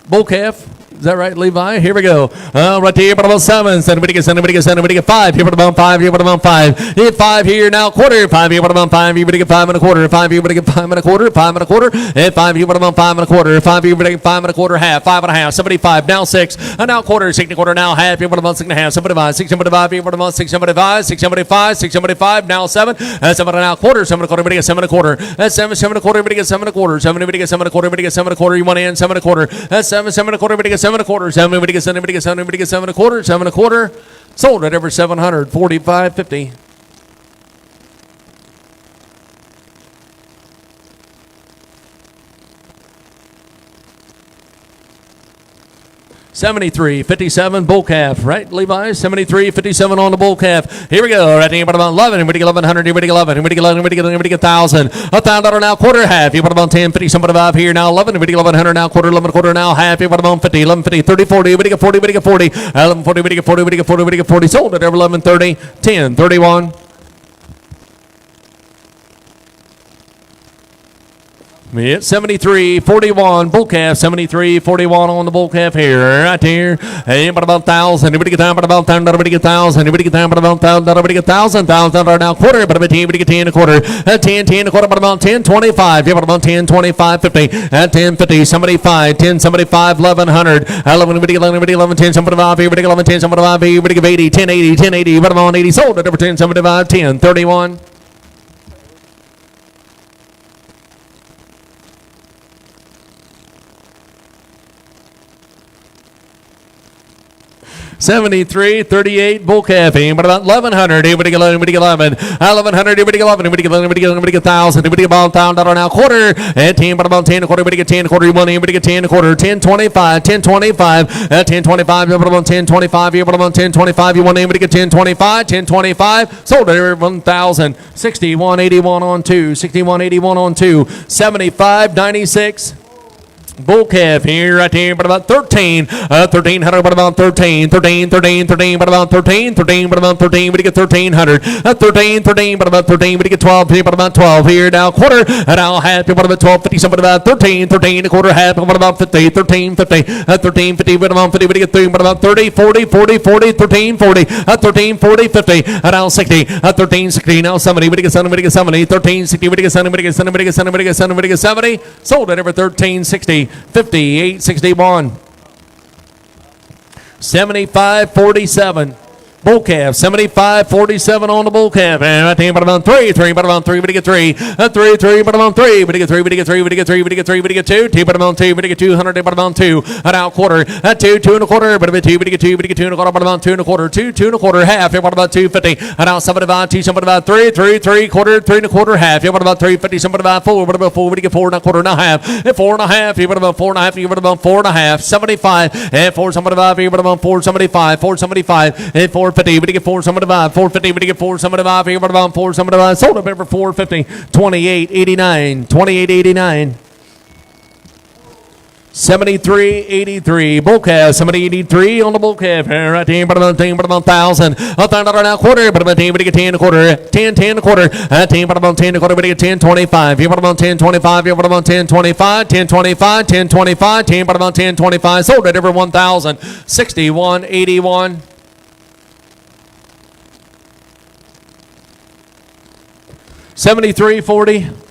Bull calf. Is that right, Levi? Here we go. Right here, but about 7. Somebody get 5. Here, but about 5. Here, but about 5. Hit 5 here now. Quarter. 5 here, but about 5. Here, but get 5 and a quarter. 5 here, but get 5 and a quarter. 5 and a quarter. Hit 5 here, but about 5 and a quarter. 5 here, but get 5 and a quarter. Half. 5 and a half. 75. Now 6. And now quarter. 6 and a quarter. Now half. Here, but about 6 and a half. 75. 6.75. Here, but about 6.75. 6.75. 6.75. Now 7. 7 and now quarter. 7 and a quarter. But get 7 and a quarter. That's 7. 7 and a quarter. But get 7 and a quarter. 7. But get 7 and a quarter. But get 7 and a quarter. You want in 7 and a quarter. That's 7. 7 and a quarter. But get 7 and a quarter. 7. But get 7. But get 7. But get 7 and a quarter. 7 and a quarter. Sold at over 700. 45.50. 73.57 bull calf, right, Levi? 73.57 on the bull calf. Here we go. Right here, about 11. Here we get 1100. Here we get 11. Here we get 11. Here we get 1,000. $1,000 now quarter half. Here, what about 10, 50, somebody about here now 11. Here we get 1100 now quarter, 11 quarter now half. Here, what about 50, 1150, 30, 40. Here we get 40. We get 40. 1140. We get 40. We get 40. We get 40. Sold at over 1130. 1031. It's 73.41 bull calf. 73.41 on the bull calf here, right here. Hey, but about 1,000. Everybody get down, but about 1,000. Everybody get 1,000. Everybody get down, but about 1,000. Everybody get 1,000. $1,000 now quarter, but about 10. Everybody get 10 a quarter. 10, 10 a quarter, but about 10, 25. Yeah, but about 10, 25, 50. At 10, 50, 75, 10, 75, 1,100. 11, everybody get 11, everybody 11, 10, 75. Everybody get 11, 10, 75. Everybody get 80, 10, 80, 10, 80. But about 80 sold at over 10, 75, 10, 31. 73.38 bull calf. But about 1,100. Everybody get 11. Everybody get 11. 1,100. Everybody get 11. Everybody get 11. Everybody get 11. Everybody get 1,000. Everybody get about $1,000 now quarter. And 10. But about 10 a quarter. Everybody get 10 a quarter. Money. Everybody get 10 a quarter. 10.25. 10.25. 10.25. But about 10.25. Here. But about 10.25. You want anybody get 10.25. 10.25. Sold at 1,000. 61.81 on 2. 61.81 on 2. 75.96. Bull calf here, right here, but about 13, 1300, but about 13, 13, 13, 13, but about 13, 13, but about 13, we get 1300, 13, 13, but about 13, we get 12, here, but about 12, here, now quarter, and now half, but about 12, 50, something about 13, 13, a quarter, half, but about 50, 13, 50, 13, 50, but about 50, we get 3, but about 30, 40, 40, 40, 13, 40, 13, 40, 50, and now 60, 13, 60, now 70, we get 70, we get 70, 13, 60, we get 70, we get 70, we get 70, we get 70, we get 70, sold at every 13, 60, 58, 61, 75, 47. Bull calf, 75, 47 on the bull calf. And right there, but about 3, 3, but about 3, but get 3, 3, 3, but about 3, but get 3, but get 3, but get 3, but get 3, but get 2, 2, but about 2, but get 200, but about 2, and out quarter, 2, 2 and a quarter, but about 2, but get 2, but get 2 and a quarter, but about 2 and a quarter, 2, 2 and a quarter, half, but about 250, and out 75, 2, somebody about 3, 3, 3, quarter, 3 and a quarter, half, but about 350, somebody about 4, but about 4, but get 4 and a quarter and a half, 4 and a half, but about 4 and a half, but about 4 and a half, 75, and 4, somebody about 4, but about 475, 475, and 450, but get 4, 450, but get 475 here, but about 475, sold up over 450, 28.89, 28.89. 73.83 bull calf, 70.83 on the bull calf. Right there, but about 10, but about 1,000. $1,000 now quarter, but about 10, but get 10 a quarter, 10, 10 a quarter, 10, but about 10 a quarter, but get 10, 25. Here, but about 10, 25. Here, but about 10, 25, 10, 25, 10, 25, 10, but about 10, 25. Sold at every 1,000. 61.81. 73.40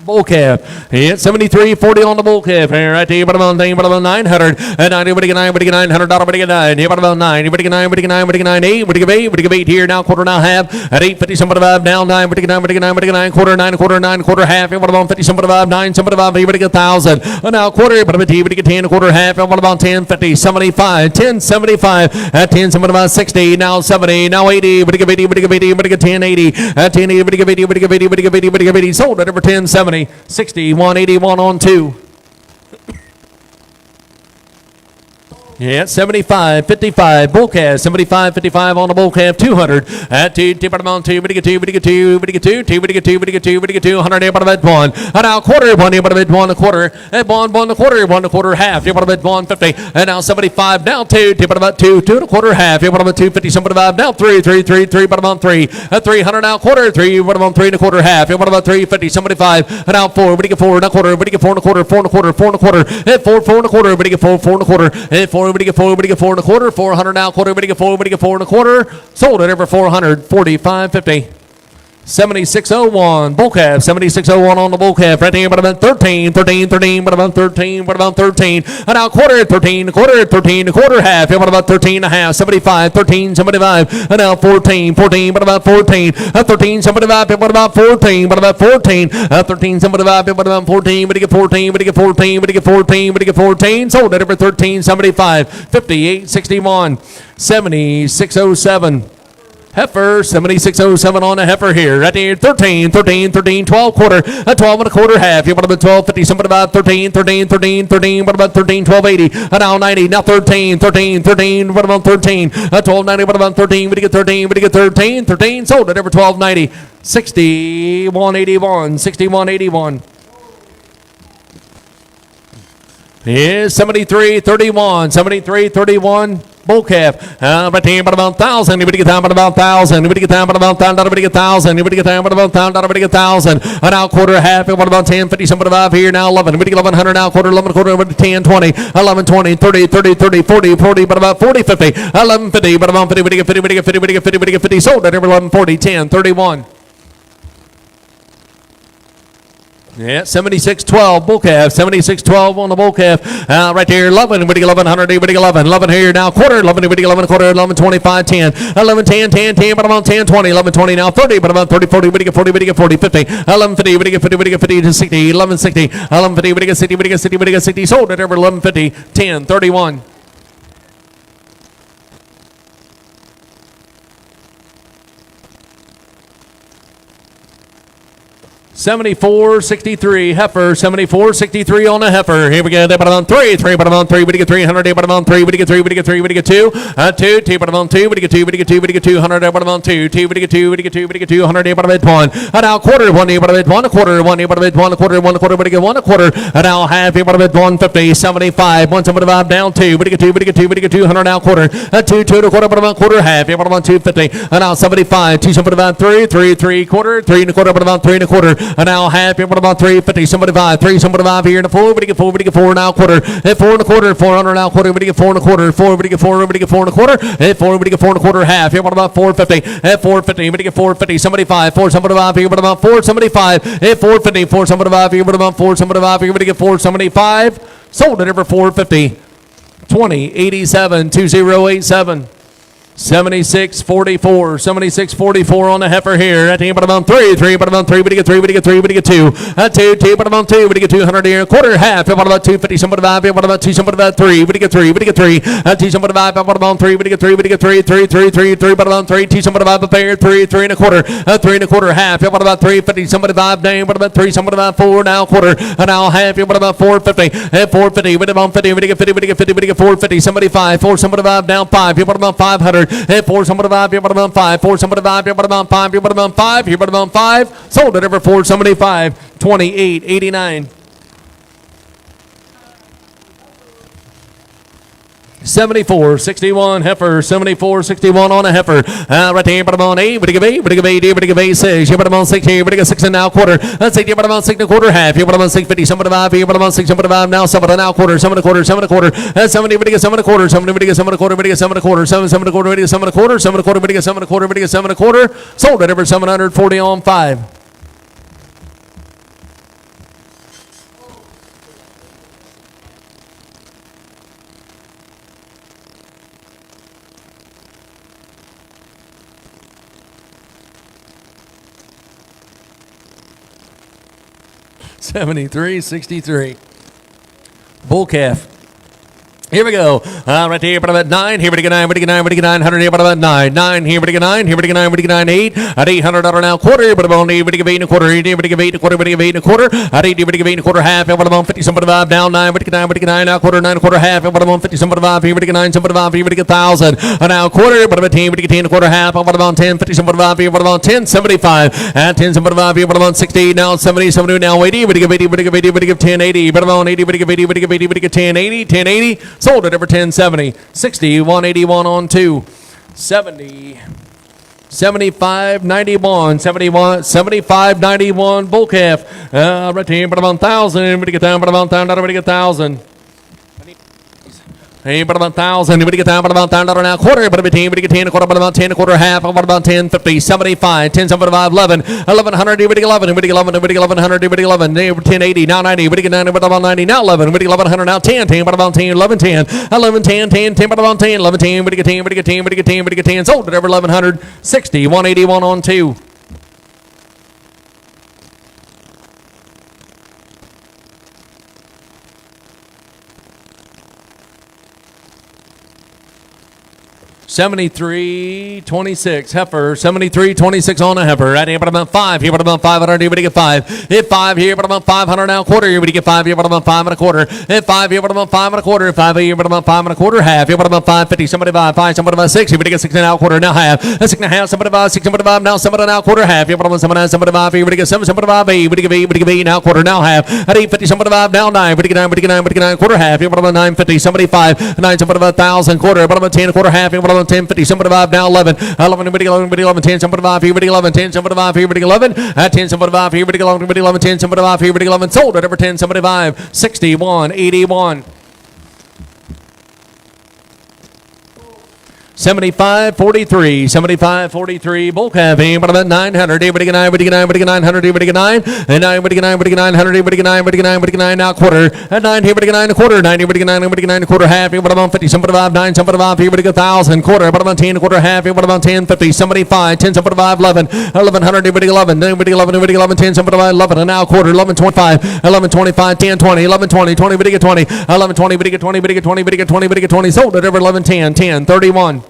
bull calf. Yeah, 73.40 on the bull calf. Right there, but about 900. And 90, but get 9, but get $900, but get 9. Here, but about 9, but get 9, but get 9, but get 9, 8, but get 8, but get 8 here, now quarter, now half. At 8.50, somebody 5, now 9, but get 9, but get 9, but get 9, quarter, 9, quarter, 9, quarter, half. Here, but about 50, somebody 5, 9, somebody 5, here, but get 1,000. And now quarter, but about 10, but get 10, quarter, half. And what about 10, 50, 75, 10, 75, at 10, somebody about 60, now 70, now 80, but get 80, but get 80, but get 10, 80, at 10, 80, but get 80, but get 80, but get 80, but get 80, sold at over 10, 70, 61.81 on 2. Yeah, 75.55 bull calf, 75.55 on the bull calf, 200 at 2, tip on 2, but get 2, but get 2, but get 2, 2, but get 2, but get 2, but get 2, 100, but about 1, and now quarter, 1, but about 1 a quarter, and 1 a quarter, 1 a quarter, half, but about 150, and now 75, now 2, tip on about 2, 2 and a quarter, half, but about 250, somebody 5, now 3, 3, 3, 3, but about 3, at 300, now quarter, 3, but about 3 and a quarter, half, but about 350, somebody 5, and now 4, but get 4 and a quarter, but get 4 and a quarter, 4 and a quarter, 4 and a quarter, and 4, 4 and a quarter, but get 4, 4 and a quarter, and 4, but get 4, but get 4 and a quarter, 400 now quarter, but get 4, but get 4 and a quarter, sold at over 400, 45.50. 76.01 bull calf, 76.01 on the bull calf, right there, but about 13, 13, 13, but about 13, but about 13, and now quarter, 13, quarter, 13, quarter, half, but about 13 and a half, 75, 13, 75, and now 14, 14, but about 14, 13, 75, but about 14, but about 14, 13, 75, but about 14, but you get 14, but you get 14, but you get 14, but you get 14, sold at over 13, 75, 58.61, 76.07. Heifer, 76.07 on the heifer here. Right there, 13, 13, 13, 12 quarter, 12 and a quarter half. What about 12.50? Somebody about 13, 13, 13, 13. What about 13, 12.80? Now 90, now 13, 13, 13. What about 13? 12.90. What about 13? What do you get 13? What do you get 13? 13 sold at over 12.90. 61.81, 61.81. Yeah, 73.31, 73.31. Bull calf, but about 1,000. You get down, but about 1,000. You get down, but about 1,000. You get 1,000. You get down, but about 1,000. You get 1,000. And now quarter, half. What about 10, 50, somebody 5 here now 11. You get 1,100 now quarter, 11 quarter, 10, 20, 11, 20, 30, 30, 30, 40, 40, but about 40, 50, 11, 50, but about 50. We get 50, we get 50, we get 50, we get 50. Sold at every 11, 40, 10, 31. Yeah, 76.12 bull calf, 76.12 on the bull calf. Right there, 11, we get 1,100, we get 11, 11 here now, quarter, 11, we get 11, quarter, 11, 25, 10, 11, 10, 10, 10, but about 10, 20, 11, 20, now 30, but about 30, 40, we get 40, we get 40, 50, 11, 50, we get 50, we get 50 to 60, 11, 60, 11, 50, we get 60, we get 60, we get 60, sold at over 11, 50, 10, 31. 74.63 heifer, 74.63 on the heifer. Here we go. They put on three, but on three. We get 300. They put on three. We get three. We get three. We get two. Two. But on two. We get two. We get two. We get 200. They put on two. Two. We get two. We get two. We get 200. They put on one. And now quarter. One. They put on one. A quarter. One. They put on one. A quarter. One. A quarter. We get one. A quarter. And now half. They put on 150. 75. 175 down two. We get two. We get two. We get 200. Now quarter. Two. Two. A quarter. But on quarter. Half. They put on 250. And now 75. 275. Three quarter. Three and a quarter. But on three and a quarter. And now half. What about 350? 75. 375 here in the four. We get four. We get four now quarter. At four and a quarter. 400 now quarter. We get four and a quarter. Four. We get four. We get four and a quarter. At four. We get four and a quarter. Half. Here. What about 450? At 450. We get 450. 75. 475 here. What about 475? At 450. 475 here. What about 475 here? We get 475. Sold it over 450. 20 87 2087. 76.44, 76.44 on the heifer here. At the bottom three, but about three, but you get three, but you get three, but you get two. Two, but about two, but you get 200 here. Quarter, half, what about 250, somebody about, what about two, somebody about three, but you get three, but you get three. Two, somebody about, what about three, but you get three, but you get three, but about three, two, somebody about, pair, three and a quarter, half, what about 350, somebody about, name, what about three, somebody about four, now quarter, now half, what about 450, at 450, what about 50, but you get 50, but you get 50, but you get 450, somebody five, four, somebody about, down five, what about 500. Hey, four, somebody five, here, but about five, four, somebody five, here, but about five, here, but about five, here, but about five, sold it over 475, 28.89. 74.61 heifer, 74.61 on a heifer. Right there, but I'm on eight. But you give eight, but you give eight, but you give eight, six. Here, but I'm on six here, but you get six and now quarter. That's eight, but I'm on six and a quarter, half. Here, but I'm on 650, 75 here, but I'm on 675 now, 7 now quarter, 7 and a quarter, 7 and a quarter. That's 70, but you get 7 and a quarter, 7, but you get 7 and a quarter, but you get 7 and a quarter, 7 and a quarter, but you get 7 and a quarter, 7 and a quarter, but you get 7 and a quarter, but you get 7 and a quarter. Sold it over 740 on 5. $73.63. Bull calf. Here we go. Right here, but about 9. Here we go 9. We get 9. We get 900. Here, but about 9. 9. Here we get 9. Here we get 9. We get 9. 8. At $800 now quarter. But about 8. We get 8 and a quarter. Here we get 8 and a quarter. We get 8 and a quarter. At 8. We get 8 and a quarter. Half. But about 50. Somebody vibe down 9. We get 9. We get 9 now quarter. 9 and a quarter. Half. But about 50. Somebody vibe. Here we get 9. Somebody vibe. Here we get 1,000. Now quarter. But about 10. We get 10 and a quarter. Half. But about 10. 50. Somebody vibe. Here. But about 10. 75. At 10. Somebody vibe. Here. But about 60. Now 70. 70 now 80. We get 80. We get 80. We get 10. 80. But about 80. We get 80. We get 80. We get 10. 80. 10. 80. Sold it over 10. 70. 60, 181 on 2, 70, 75, 91, 71, 75, 91, bull calf, right here, but about 1,000, we get down, but about 1,000, we get 1,000. Hey, but about 1,000, we get down, but about $1,000 now quarter, but about 10, we get 10 a quarter, but about 10 a quarter, half, but about 10, 50, 75, 10, 75, 11, 1100, we get 11, we get 11, we get 1100, we get 11, 10, 80, now 90, we get 90, but about 90, now 11, we get 1100, now 10, 10, but about 10, 11, 10, 11, 10, 10, 10, but about 10, 11, 10, we get 10, we get 10, we get 10, we get 10, sold it over 1100, 60, 181 on 2. $73.26 heifer, $73.26 on a heifer. Right here, but about 5 here, but about 500. Here, we get 5. Hit 5 here, but about 500 now quarter. Here, we get 5 here, but about 5 and a quarter. Hit 5 here, but about 5 and a quarter. 5 here, but about 5 and a quarter. Half here, but about 550. Somebody buy 5, somebody buy 6. Here, we get 6 and a quarter. Now half. 6 and a half. Somebody buy 6, somebody buy now. Somebody now quarter. Half here, but about 7 somebody buy. Here, we get 7, somebody buy 8. We get 8, we get 8 now quarter. Now half. At 850. Somebody buy now 9. We get 9, we get 9, we get 9 quarter. Half here, but about 950. Somebody 5, 9. Somebody buy 1,000 quarter. But about 10 a quarter. Half here, but about 1050. Somebody buy now 11, 11, 11, 10, somebody 5, here, 11, 10, somebody 5, here, 11, 10, somebody 5, here, 11, 10, somebody 5, here, 11, sold it over 10, somebody 5, 61, 81. 75.43, 75.43, bull calf, but about 900, we get 9, we get 9, we get 900, we get 9, and 9, we get 9, we get 900, we get 9, we get 9, we get 9, now quarter, at 9, here, we get 9 a quarter, 9, we get 9, we get 9 a quarter, half, here, but about 50, somebody 5, 9, somebody 5, here, we get 1,000, quarter, but about 10 a quarter, half, here, but about 10, 50, somebody 5, 10, somebody 5, 11, 1100, we get 11, then we get 11, we get 11, 10, somebody 5, 11, and now quarter, 11, 25, 11, 25, 10, 20, 11, 20, 20, we get 20, 11, 20, we get 20, we get 20, we get 20, we get 20, sold it over 11, 10, 10, 31.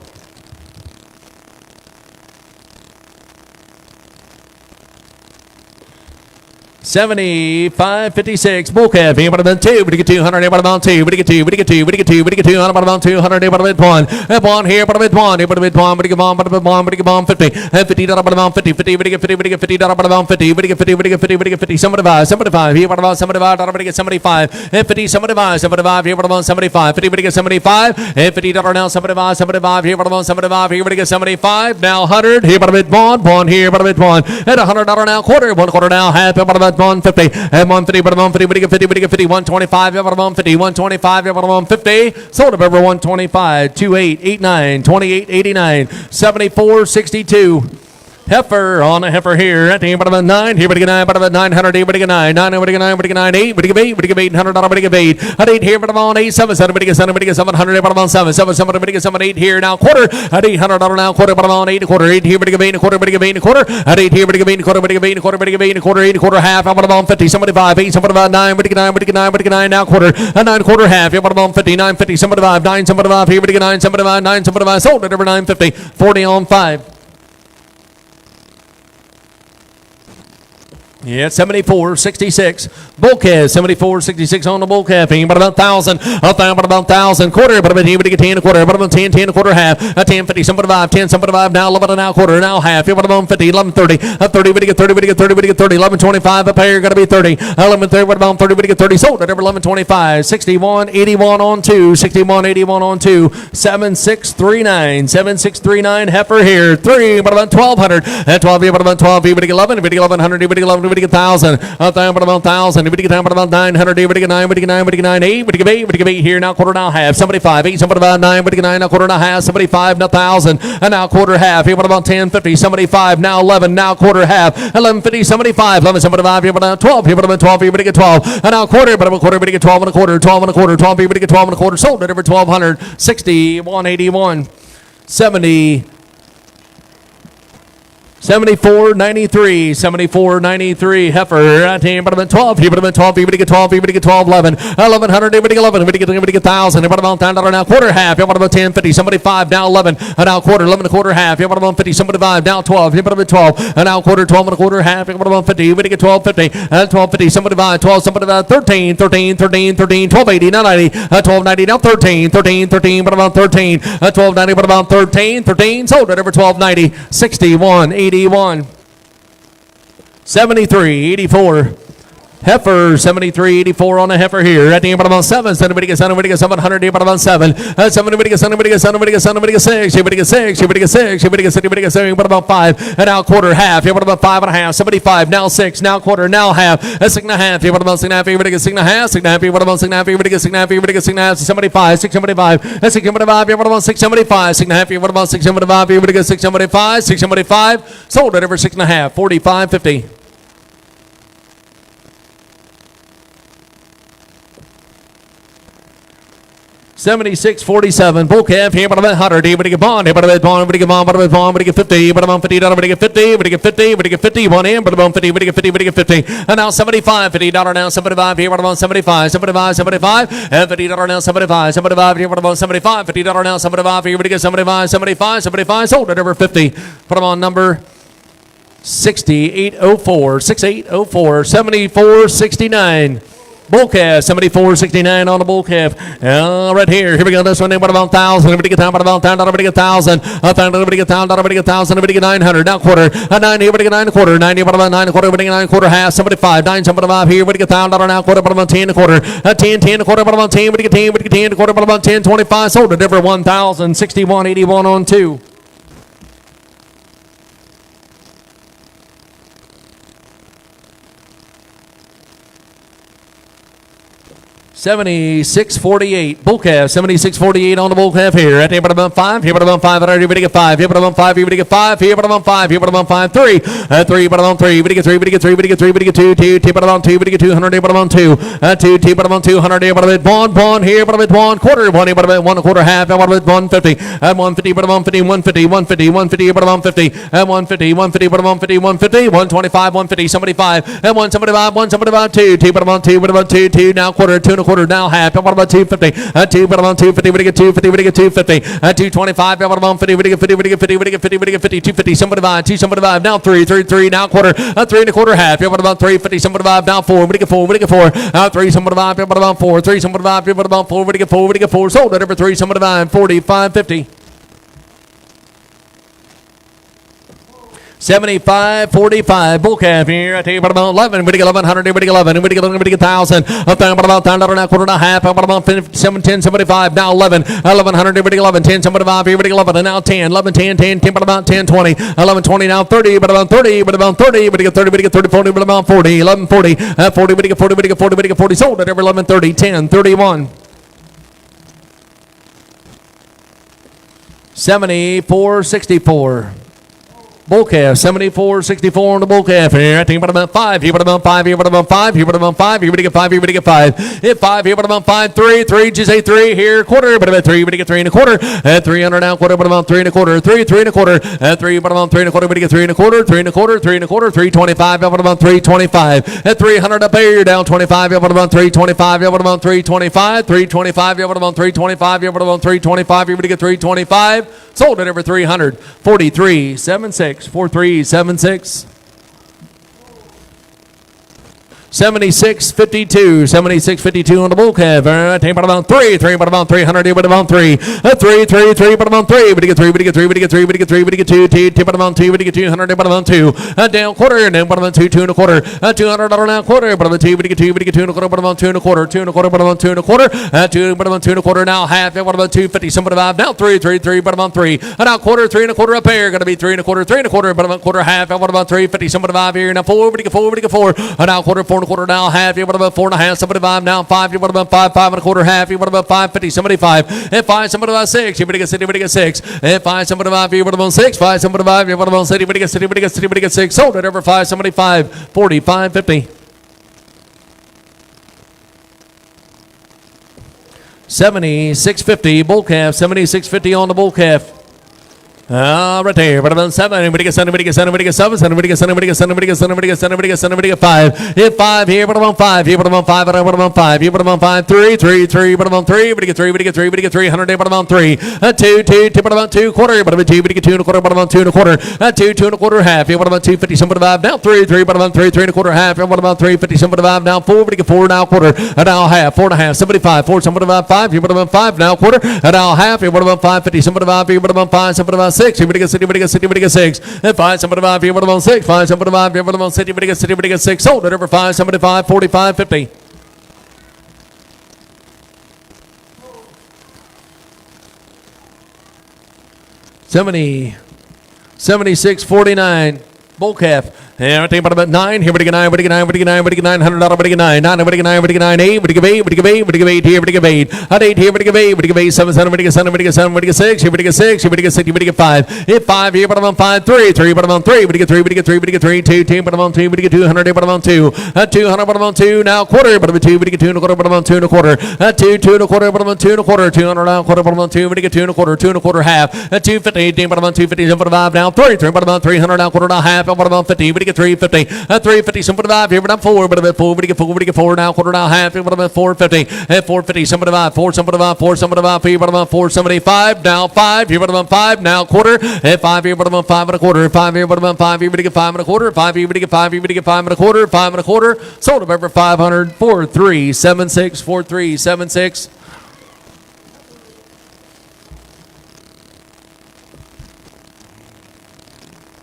75, 56, bull calf, here about 2, we get 200, about 2, we get 2, we get 2, we get 2, we get 2, about 200, about 1, one here, about 1, about 1, we get 1, about 1, we get 1, 50, 50, about 50, 50, we get 50, we get 50, about 50, we get 50, we get 50, we get 50, 75, 75, here about 75, we get 75, 50, 75, 75, here about 75, 50, we get 75, 50, now 75, 75, here about 75, here we get 75, now 100, here about 1, here about 1, and $100 now quarter, 1 quarter now half, about 150 and 150, but 150, we get 50, we get 50, 125, about 150, 125, about 150, sold up over 125, 2889, 2889, 7462. Heifer on a heifer here at the about 9. Here we get 9, about 900. Here we get 9, 9, we get 9, we get 9, 8, we get 8, we get 800, we get 8. At 8 here, but about 8, 7, 7, we get 7, we get 700, about 7, 7, 7, we get 7, 8 here now quarter. At $800 now quarter, but about 8 quarter, 8 here, we get 8 quarter, we get 8 quarter. At 8 here, we get 8 quarter, we get 8 quarter, we get 8 quarter, 8 quarter half, about 50, 75, 8, about 9, we get 9, we get 9, we get 9 now quarter. A 9 quarter half, about 50, 9, 50, 75, 9, 75, here we get 9, 75, 9, 75, sold at over 950, 40 on 5. Yeah, 74, 66. Bull calf, 74, 66 on the bull calf. About 1,000. About 1,000. Quarter, about 10, we get 10 a quarter. About 10, 10 a quarter half. 10, 50, 75, 10, 75. Now 11 now quarter. Now half. About 50, 11, 30. 30, we get 30, we get 30, we get 30. 11, 25. A pair, got to be 30. 11, 30, what about 30, we get 30. Sold at over 11, 25. 61, 81 on 2. 61, 81 on 2. 7639. 7639. Heifer here. 3, about 1,200. At 12, about 12. We get 11, we get 1,100, we get 11. We get 1,000, about 1,000, we get down about 900, we get 9, we get 9, we get 9, 8, we get 8, we get 8 here now quarter now half, 75, 8, 75, 9, we get 9 now quarter now half, 75 now 1,000, and now quarter half, here about 10, 50, 75, now 11, now quarter half, 11, 50, 75, 11, 75, here about 12, here about 12, here we get 12, and now quarter, but about quarter, we get 12 and a quarter, 12 and a quarter, 12, here we get 12 and a quarter, sold at over 1,200, 60, 181, 70, 74.93, 74.93, heifer, at about 12, here about 12, here we get 12, here we get 12, 11, 1,100, here we get 11, we get 1,000, here about $10 now quarter half, here about 10, 50, 75, now 11, and now quarter, 11 and a quarter half, here about 50, 75, now 12, here about 12, and now quarter, 12 and a quarter half, here about 50, here we get 12, 50, and 12, 50, 75, 12, 75, 13, 13, 13, 13, 12, 80, now 90, 12, 90, now 13, 13, 13, but about 13, 12, 90, but about 13, 13, sold at over 12, 90, 61, 81, 73, 84. Heifer, 73, 84 on a heifer here. At the end about 7, somebody gets 700, about 7. 7, we get 7, we get 7, we get 7, we get 6, we get 6, we get 6, we get 6, we get 7, but about 5. And now quarter, half, here, about 5 and a half, 75, now 6, now quarter, now half, 6 and a half, here, about 6 and a half, here, we get 6 and a half, 6 and a half, here, about 6 and a half, here, we get 6 and a half, here, we get 6 and a half, 75, 675, 675, here, about 675, 6 and a half, here, about 675, here, we get 675, 675, sold at over 6 and a half, 45, 50. 76.47. Bull calf here, but about 100. Here, but get bond. Here, but about bond. But get bond. But about bond. But get 50. But about 50. But get 50. But get 50. But get 50. One in. But about 50. But get 50. But get 50. And now 75. $50 now 75. Here, but about 75. 75. 75. And $50 now 75. 75. Here, but about 75. $50 now 75. Here, but get 75. 75. 75. Sold at over 50. Put them on number 6804. 6804. 74.69. Bull calf, 74.69 on the bull calf. Right here. Here we go. This one, about 1,000. Everybody get down, about 1,000. Everybody get 1,000. Everybody get 1,000. Everybody get 1,000. Everybody get 900. Now quarter. 90. Everybody get 9 a quarter. 90. About 9 a quarter. Everybody get 9 a quarter. Half. 75. 9. 75. Here. Everybody get 1,000. Now quarter. About 10 a quarter. 10. 10 a quarter. About 10. Everybody get 10. Everybody get 10 a quarter. About 10. 25. Sold it over 1,000. 61.81 on 2. 76.48. Bull calf, 76.48 on the bull calf here. At the about 5. Here about 5. Everybody get 5. Here about 5. Everybody get 5. Here about 5. Here about 5. 3. 3. About 3. Everybody get 3. Everybody get 3. Everybody get 3. Everybody get 2. 2. T about 2. Everybody get 200. About 2. 2. T about 200. About 1. Here about 1 quarter. 1. About 1 quarter half. About 150. 150. About 150. 150. 150. 150. About 150. 150. 150. About 150. 150. 125. 150. 75. 175. 175. 2. T about 2. About 2. 2. Now quarter. 2 and a quarter. quarter, now half. What about 250? 2, but about 250, we get 250, we get 250. 225, what about 50, we get 50, we get 50, we get 50, we get 50, 250, somebody buy, 2, somebody buy, now 3, 3, 3, now quarter, 3 and a quarter, half. What about 350, somebody buy, now 4, we get 4, we get 4, 3, somebody buy, what about 4, 3, somebody buy, what about 4, we get 4, we get 4, sold at every 3, somebody buy, 45, 50. 75, 45, bull calf here. I tell you, what about 11? We get 1100, we get 11, we get 11, we get 1,000. What about $10 now, quarter and a half? What about 7, 10, 75, now 11, 1100, we get 11, 10, 75, here we get 11, and now 10, 11, 10, 10, 10, but about 10, 20, 11, 20, now 30, but about 30, but about 30, we get 30, we get 30, 40, but about 40, 11, 40, 40, we get 40, we get 40, we get 40, sold at every 11, 30, 10, 31. 74, 64. Bull calf, 74, 64 on the bull calf here. I think about 5, here about 5, here about 5, here about 5, here we get 5, here we get 5. Hit 5, here about 5, 3, 3, just say 3 here, quarter, but about 3, we get 3 and a quarter. 300 now, quarter, but about 3 and a quarter, 3, 3 and a quarter. 3, but about 3 and a quarter, we get 3 and a quarter, 3 and a quarter, 3 and a quarter, 325, up about 325. At 300 up here, down 25, up about 325, up about 325, 325, up about 325, up about 325, here we get 325. Sold at over 300. 43, 76, 43, 76. 76, 52, 76, 52 on the bull calf. Take about 3, 3, but about 300, but about 3. 3, 3, 3, but about 3. We get 3, we get 3, we get 3, we get 3, we get 2, 2, but about 2, we get 200, but about 2. Down quarter, and then but about 2, 2 and a quarter. $200 now quarter, but about 2, we get 2, we get 2 and a quarter, but about 2 and a quarter, 2 and a quarter, but about 2 and a quarter. 2, but about 2 and a quarter, now half, what about 250, somebody 5, now 3, 3, 3, but about 3. Now quarter, 3 and a quarter up here, gonna be 3 and a quarter, 3 and a quarter, but about quarter half, what about 350, somebody 5 here, now 4, we get 4, we get 4. Now quarter, 4 and a quarter, now half, you what about 4 and a half, somebody 5, now 5, you what about 5, 5 and a quarter, half, you what about 550, somebody 5, and 5, somebody about 6, you get 6, you get 6, and 5, somebody 5, you what about 6, 5, somebody 5, you what about 6, you get 6, you get 6, you get 6, sold at over 5, somebody 5, 45, 50. 76.50 bull calf, 76.50 on the bull calf. Right there, but about 7, everybody get 7, everybody get 7, everybody get 7, everybody get 7, everybody get 7, everybody get 7, everybody get 7, everybody get 7, everybody get 5. Hit 5 here, but about 5, here, but about 5, but about 5, here, but about 5, 3, 3, 3, but about 3, everybody get 3, everybody get 3, everybody get 300, but about 3. 2, 2, 2, but about 2, quarter, but about 2, everybody get 2 and a quarter, but about 2 and a quarter. 2, 2 and a quarter, half, here, what about 250, somebody 5, now 3, 3, but about 3, 3 and a quarter, half, here, what about 350, somebody 5, now 4, everybody get 4, now quarter, now half, 4 and a half, somebody 5, 4, somebody 5, here, but about 5, now quarter, now half, here, what about 550, somebody 5, here, but about 5, somebody about 6, everybody get 6, everybody get 6, and 5, somebody 5, here, what about 6, 5, somebody 5, here, what about 6, everybody get 6, sold at over 5, somebody 5, 45, 50. 70, 76, 49, bull calf. Yeah, I think about 9. Here we get 9. We get 9. We get 9. We get 900. We get 9. 9. We get 9. We get 9. 8. We get 8. We get 8. We get 8. Here we get 8. At 8 here we get 8. We get 8. 7. 7. We get 7. We get 7. We get 6. Here we get 6. Here we get 6. Here we get 5. Hit 5 here. But I'm on 5. 3. 3. But I'm on 3. We get 3. We get 3. We get 3. 2. 2. But I'm on 2. We get 200. But I'm on 2. 200. But I'm on 2. Now quarter. But I'm 2. We get 2 and a quarter. But I'm on 2 and a quarter. 2. 2 and a quarter. But I'm on 2 and a quarter. 200 now quarter. But I'm on 2. We get 2 and a quarter. 2 and a quarter half. 250. But I'm on 250. But I'm on 5 now 3. 3. But I'm on 300 now quarter. Now half. But I'm on 50. We get 350. 350, somebody 5 here, but I'm 4, but I'm at 4, we get 4, we get 4 now, quarter now, half, but I'm at 450, at 450, somebody 5, 4, somebody 5, 4, somebody 5 here, but I'm at 475, now 5 here, but I'm at 5, now quarter, at 5 here, but I'm at 5 and a quarter, 5 here, but I'm at 5 here, but you get 5 and a quarter, 5 here, but you get 5 here, but you get 5 and a quarter, 5 and a quarter, sold of over 500, 4376, 4376.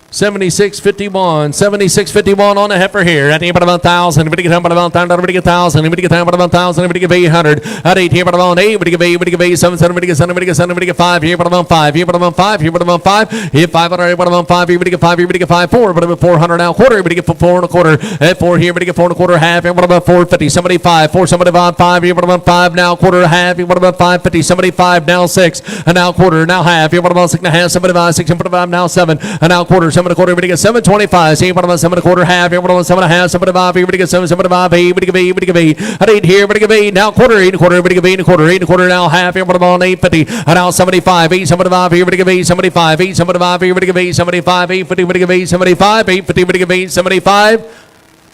76.51, 76.51 on the heifer here. At about 1,000, everybody get about 1,000, everybody get 1,000, everybody get about 1,000, everybody get 800. At 8 here, but about 8, everybody get 8, everybody get 8, 7, 7, everybody get 7, everybody get 7, everybody get 5 here, but about 5 here, but about 5 here, but about 5 here, 500, but about 5 here, everybody get 5, everybody get 5, 4, but about 400 now quarter, everybody get 4 and a quarter. At 4 here, everybody get 4 and a quarter, half, and what about 450? Somebody 5, 4, somebody 5 here, but about 5 now quarter, half, what about 550? Somebody 5 now 6, and now quarter, now half, here, what about 6 and a half? Somebody 5, 6 and 5 now 7, and now quarter, 7 and a quarter, everybody get 7. 25, see, what about 7 and a quarter, half, here, what about 7 and a half, 7 and 5, everybody get 7, 7 and 5, 8, everybody get 8, everybody get 8, at 8 here, everybody get 8, now quarter, 8 and a quarter, everybody get 8 and a quarter, 8 and a quarter, now half, here, what about 850, and now 75, 8, 75, here, everybody get 8, 75, 8, 75, here, everybody get 8, 75, 850, everybody get 8, 75, 850, everybody get 8, 75,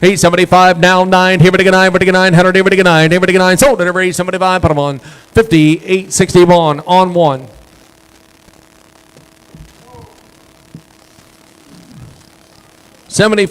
875 now 9. Here we go 9. Here we go 900. Here we go 9. Here we go 9. Sold at over 875. Put them on 50. 861 on 1. $74,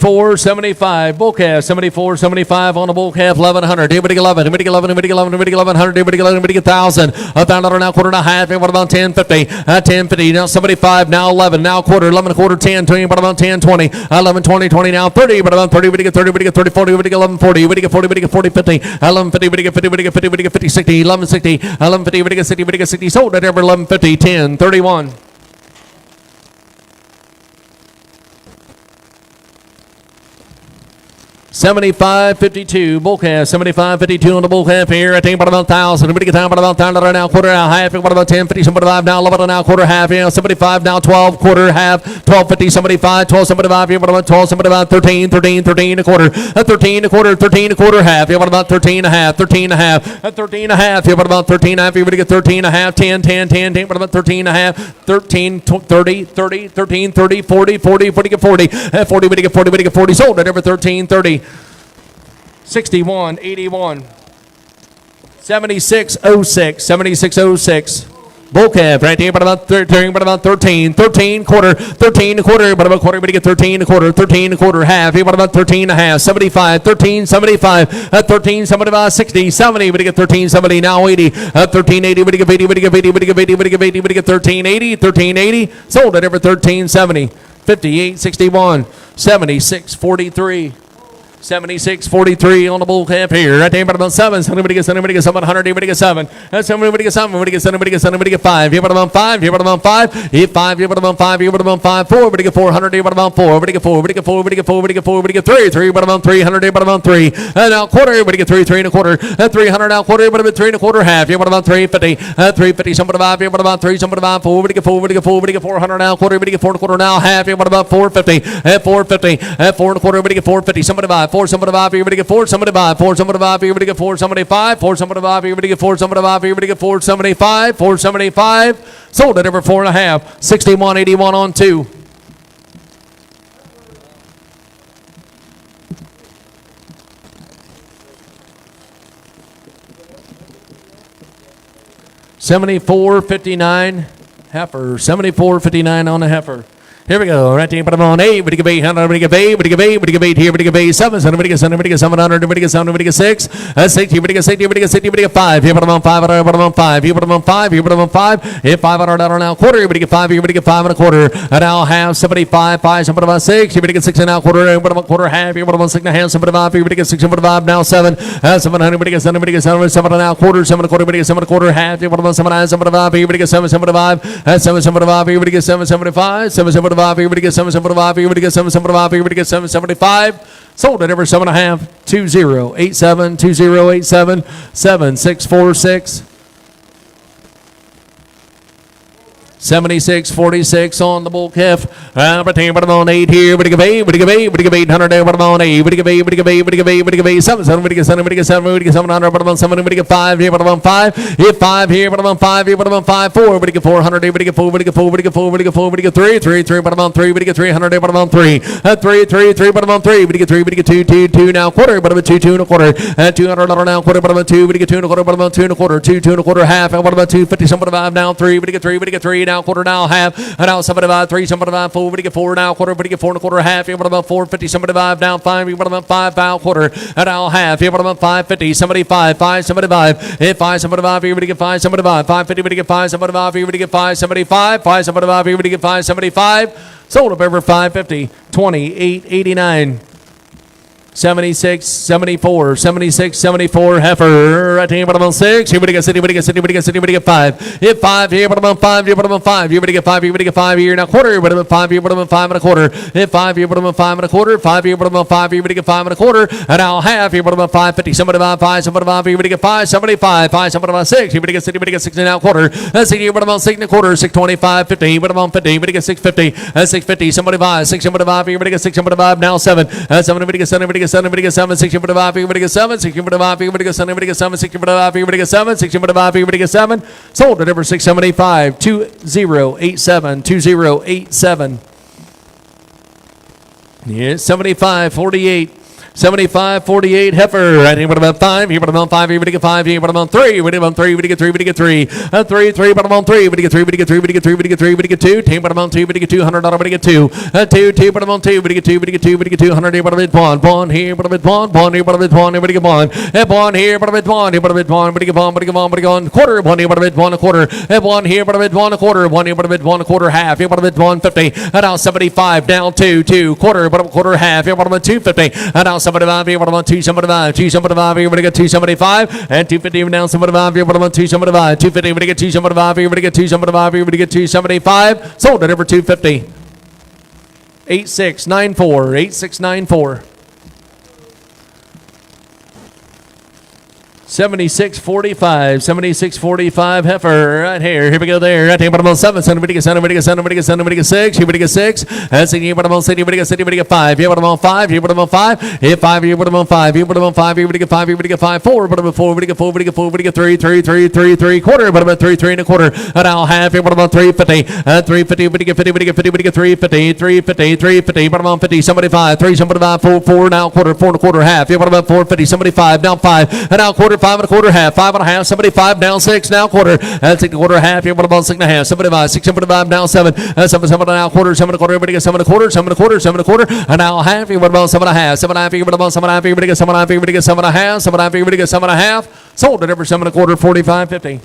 $75, bull calf, $74, $75 on the bull calf, 1100. Here we go 11, here we go 11, here we go 11, here we go 1100, here we go 11, here we go 1,000. $1,000 now, quarter and a half. What about 1050? 1050 now, 75 now, 11 now, quarter, 11 a quarter, 10, 20. What about 10, 20? 11, 20, 20 now, 30. What about 30? We go 30, we go 30, 40, we go 11, 40, we go 40, we go 40, 50, 11, 50, we go 50, we go 50, we go 50, 60, 11, 60, 11, 50, we go 60, we go 60. Sold at every 11, 50, 10, 31. $75.52 bull calf, $75.52 on the bull calf here. I think about 1,000. Everybody get down about 1,000 now, quarter now, half. What about 10.50? Somebody 5 now, 11 now, quarter half. You know, 75 now, 12 quarter half. 12.50. Somebody 5, 12, somebody 5. Here, what about 12? Somebody about 13, 13, 13 a quarter. 13 a quarter, 13 a quarter half. Here, what about 13 and a half? 13 and a half. 13 and a half. Here, what about 13 and a half? Everybody get 13 and a half. 10, 10, 10, 10. What about 13 and a half? 13, 30, 30, 13, 30, 40, 40, 40 get 40. 40, we get 40, we get 40. Sold at every 13, 30. 61, 81, 7606, 7606. Bull calf right here, but about 13, quarter, 13 a quarter, but about quarter, we get 13 a quarter, 13 a quarter, half, here, but about 13 and a half, 75, 13, 75, 13, 75, 60, 70, we get 13, 70, now 80, 13, 80, we get 80, we get 80, we get 80, we get 80, we get 13, 80, 13, 80, sold at every 13, 70, 58, 61, 76, 43. 76.43 on the bull calf here. Right there, about 7. Somebody get 7. 100. Everybody get 7. Somebody get 7. Everybody get 7. Everybody get 7. Everybody get 5. Here, about 5. Here, about 5. Here, 5. Here, about 5. Here, about 5. 4. Everybody get 400. Here, about 4. Everybody get 4. Everybody get 4. Everybody get 4. Everybody get 4. Everybody get 3. 3. About 300. Here, about 3. Now quarter. Everybody get 3. 3 and a quarter. 300 now quarter. Everybody 3 and a quarter half. Here, about 350. 350. Somebody 5. Here, about 3. Somebody 5. 4. Everybody get 4. Everybody get 4. Everybody get 400 now quarter. Everybody get 4 and a quarter now half. Here, about 450. 450. 4 and a quarter. Everybody get 450. Somebody 5. 4. Somebody 5. Everybody get 4, somebody 5, 4, somebody 5, everybody get 4, somebody 5, 4, somebody 5, everybody get 4, somebody 5, everybody get 4, 75, 475, sold at every 4 and a half, 61.81 on 2. $74.59 heifer, $74.59 on the heifer. Here we go. Right there, put them on 8. We get 800. We get 8. We get 8. We get 8 here. We get 8. 700. We get 700. We get 700. We get 700. We get 6. 6. Here we get 6. Here we get 6. Here we get 5. Here put them on 5. Here put them on 5. Here put them on 5. Here put them on 5. Here $500 now quarter. Here we get 5. Here we get 5 and a quarter. And now half 75. 5. Somebody about 6. Here we get 6 and now quarter. Here put them on quarter half. Here put them on 6 and a half. Somebody 5. Here we get 6 and 5 now 7. 700. We get 7. We get 7. 7 now quarter. 7 and a quarter. We get 7 and a quarter half. Here put them on 7 and 7 5. Here we get 7. 75. 7 75. Here we get 7 75. 7 75. Here we get 7 75. Here we get 7 75. Here we get 7 75. Sold at every 7.5. 2087 2087 7646. 76.46 on the bull calf. Put them on 8 here. We give 8. We give 8. We give 800. Put them on 8. We give 8. We give 8. We give 8. We give 8. 7. 7. We give 7. We give 7. We give 700. Put them on 7. We give 5 here. Put them on 5. Here 5 here. Put them on 5 here. Put them on 5. 4. We give 400. We give 4. We give 4. We give 4. We give 4. We give 3. 3. 3. Put them on 3. We give 300. Put them on 3. 3. 3. 3. Put them on 3. We get 3. We get 2. 2. 2 now quarter. Put them on 2. 2 and a quarter. $200 now quarter. Put them on 2. We get 2 and a quarter. Put them on 2 and a quarter. 2. 2 and a quarter half. Put them on 250. Somebody 5 now 3. We get 3. We get 3 now quarter now half. And now somebody 5, 3, somebody 5, 4, we get 4 now quarter, we get 4 and a quarter half. Here, what about 450? Somebody 5 down 5. We put about 5 now quarter, and now half. Here, what about 550? Somebody 5, 5, somebody 5. Here 5, somebody 5. Here we get 5, somebody 5. 550. We get 5, somebody 5. Here we get 5, 75. 5, somebody 5. Here we get 5, 75. Sold up over 550. 28.89. 76, 74, 76, 74, heifer. Right here, bottom on 6. Here we get city, we get city, we get city, we get 5. Hit 5 here, bottom on 5, here, bottom on 5. Here we get 5, here we get 5 here. Now quarter, bottom on 5 here, bottom on 5 and a quarter. Hit 5 here, bottom on 5 and a quarter. 5 here, bottom on 5 here, we get 5 and a quarter. And now half here, bottom on 550. Somebody 5, 5, somebody 5 here, we get 5, 75, 5, somebody 5, 6. Here we get city, we get 6 and now quarter. That's here, bottom on 6 and a quarter. 625, 50, bottom on 50. We get 650, 650. Somebody 5, 6, somebody 5 here, we get 6, somebody 5 now 7. 7, we get 7, we get 7, we get 7. 6 over 5, we get 7, 6 over 5, we get 7, we get 7, 6 over 5, we get 7, 6 over 5, we get 7. Sold at over 675, 2087, 2087. Yeah, 75, 48. 75.48 heifer. Right here, about 5. Here, about 5. Here, we get 5. Here, about 3. We get 3. We get 3. We get 3. 3. About 3. We get 3. We get 3. We get 3. We get 3. We get 2. 10. About 2. We get $200. We get 2. 2. About 2. We get 2. We get 2. We get 200. Here, about 1. 1 here, about 1. 1 here, about 1. Here, we get 1. 1 here, about 1. Here, about 1. We get 1. We get 1. We get 1. Quarter. 1 here, about 1. A quarter. 1 here, about 1. A quarter. 1 here, about 1. A quarter. Half. Here, about 150. Now 75. Down 2. 2. Quarter. About a quarter. Half. Here, about 250. Now 75. Here, about 275. 275. Here, we get 275. And 250. Down 75. Here, about 275. 250. We get 275. Here, we get 275. Here, we get 275. Sold at over 250. 8694. 8694. 76.45, 76.45 heifer right here. Here we go there. Right here, bottom 7. Somebody get 7. Somebody get 7. Somebody get 7. Somebody get 6. Here we get 6. That's here, bottom 6. Here we get 6. Here we get 5. Here, bottom 5. Here, bottom 5. Here, 5. Here, bottom 5. Here, bottom 5. Here we get 5. Here we get 5. 4. Bottom 4. We get 4. We get 4. We get 3. 3. 3. 3. 3. Quarter. Bottom 3. 3 and a quarter. Now half. Here, bottom 350. 350. We get 50. We get 50. We get 350. 350. 350. Bottom 50. Somebody 5. 3. Somebody 5. 4. 4. Now quarter. 4 and a quarter. Half. Here, bottom 450. Somebody 5. Down 5. And now quarter. 5 and a quarter. Half. 5 and a half. Somebody 5 down 6 now quarter. That's 6 and a quarter. Half. Here, what about 6 and a half? Somebody 5. 6 and 5 down 7. 7 now quarter. 7 and a quarter. Everybody gets 7 and a quarter. 7 and a quarter. 7 and a quarter. And now half. Here, what about 7 and a half? 7 and a half. Here, what about 7 and a half? Everybody gets 7 and a half. Everybody gets 7 and a half. 7 and a half. Everybody gets 7 and a half. Sold at every 7 and a quarter. 45.50.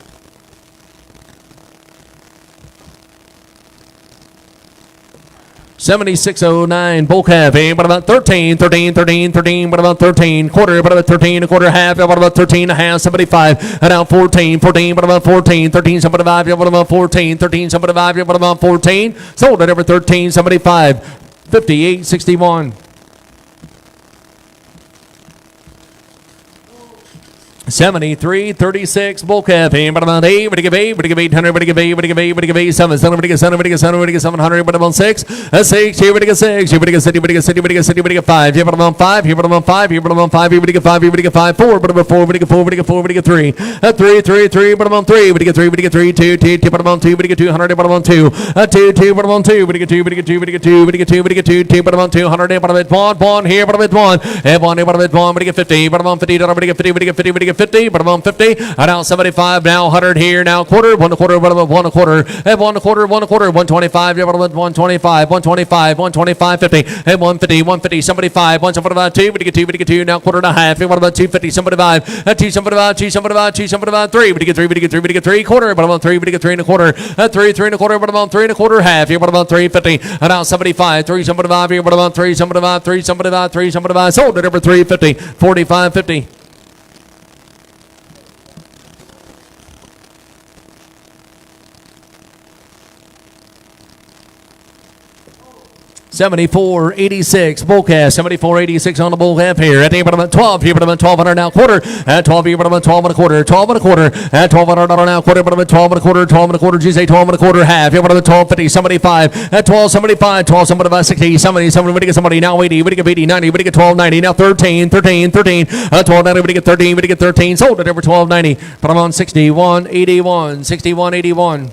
76.09 bull calf. What about 13? 13, 13, 13. What about 13? Quarter. What about 13? A quarter. Half. What about 13 and a half? 75. And now 14. 14. What about 14? 13. 75. What about 14? 13. 75. What about 14? Sold at every 13. 75. 58.61. 73.36 bull calf. What about 8? What do you give 8? What do you give 800? What do you give 8? What do you give 8? What do you give 8? 7. 7. What do you give 7? What do you give 7? What do you give 700? What about 6? 6. Here, what do you give 6? Here, what do you give 6? What do you give 6? What do you give 6? What do you give 5? Here, what about 5? Here, what about 5? Here, what about 5? Here, what do you give 5? Here, what do you give 5? 4. What about 4? What do you give 4? What do you give 4? What do you give 3? 3. 3. 3. What about 3? What do you give 3? What do you give 3? 2. 2. 2. What about 2? What do you give 200? What about 2? 2. 2. What about 2? What do you give 2? What do you give 2? What do you give 2? What do you give 2? What do you give 2? 2. What about 200? What about 1? 1. Here, what about 1? 1. What about 1? What do you give 50? What about 50? What do you give 50? What do you give 50? What do you give 50? What about 50? Now 75, now 100 here, now quarter, 1 quarter, 1 a quarter, 1 quarter, 1 quarter, 125, 125, 125, 125, 50, 150, 150, somebody 5, 175, 2, what do you get 2, what do you get 2, now quarter and a half, what about 250, somebody 5, 275, 275, 275, 3, what do you get 3, what do you get 3, what do you get 3, quarter, what about 3, what do you get 3 and a quarter, 3, 3 and a quarter, what about 3 and a quarter, half, here, what about 350, now 75, 375, here, what about 375, 375, 375, sold at over 350, 45.50. 74.86 bull calf. 74.86 on the bull calf here. At the about 12. Here, about 1,200 now quarter. At 12 here, about 12 and a quarter. 12 and a quarter. At $1,200 now quarter. About 12 and a quarter. 12 and a quarter. GC 12 and a quarter. Half. Here, about 12.50. 75. At 12.75. 12.75. 60. 70. Somebody get somebody now 80. We get 80. 90. We get 12.90. Now 13. 13. 13. 12.90. We get 13. We get 13. Sold at over 12.90. But I'm on 61.81. 61.81.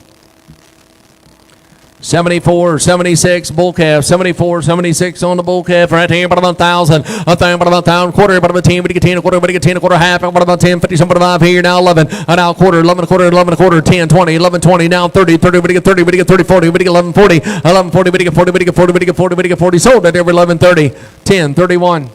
74, 76 bull calf, 74, 76 on the bull calf, right here, about 1,000, but about 1,000, quarter, about 10, but you get 10, a quarter, but you get 10, a quarter, half, what about 10, 50, somebody 5 here, now 11, now quarter, 11, a quarter, 11, a quarter, 10, 20, 11, 20, now 30, 30, but you get 30, but you get 30, 40, but you get 11, 40, 11, 40, but you get 40, but you get 40, but you get 40, but you get 40, sold at every 11, 30, 10, 31.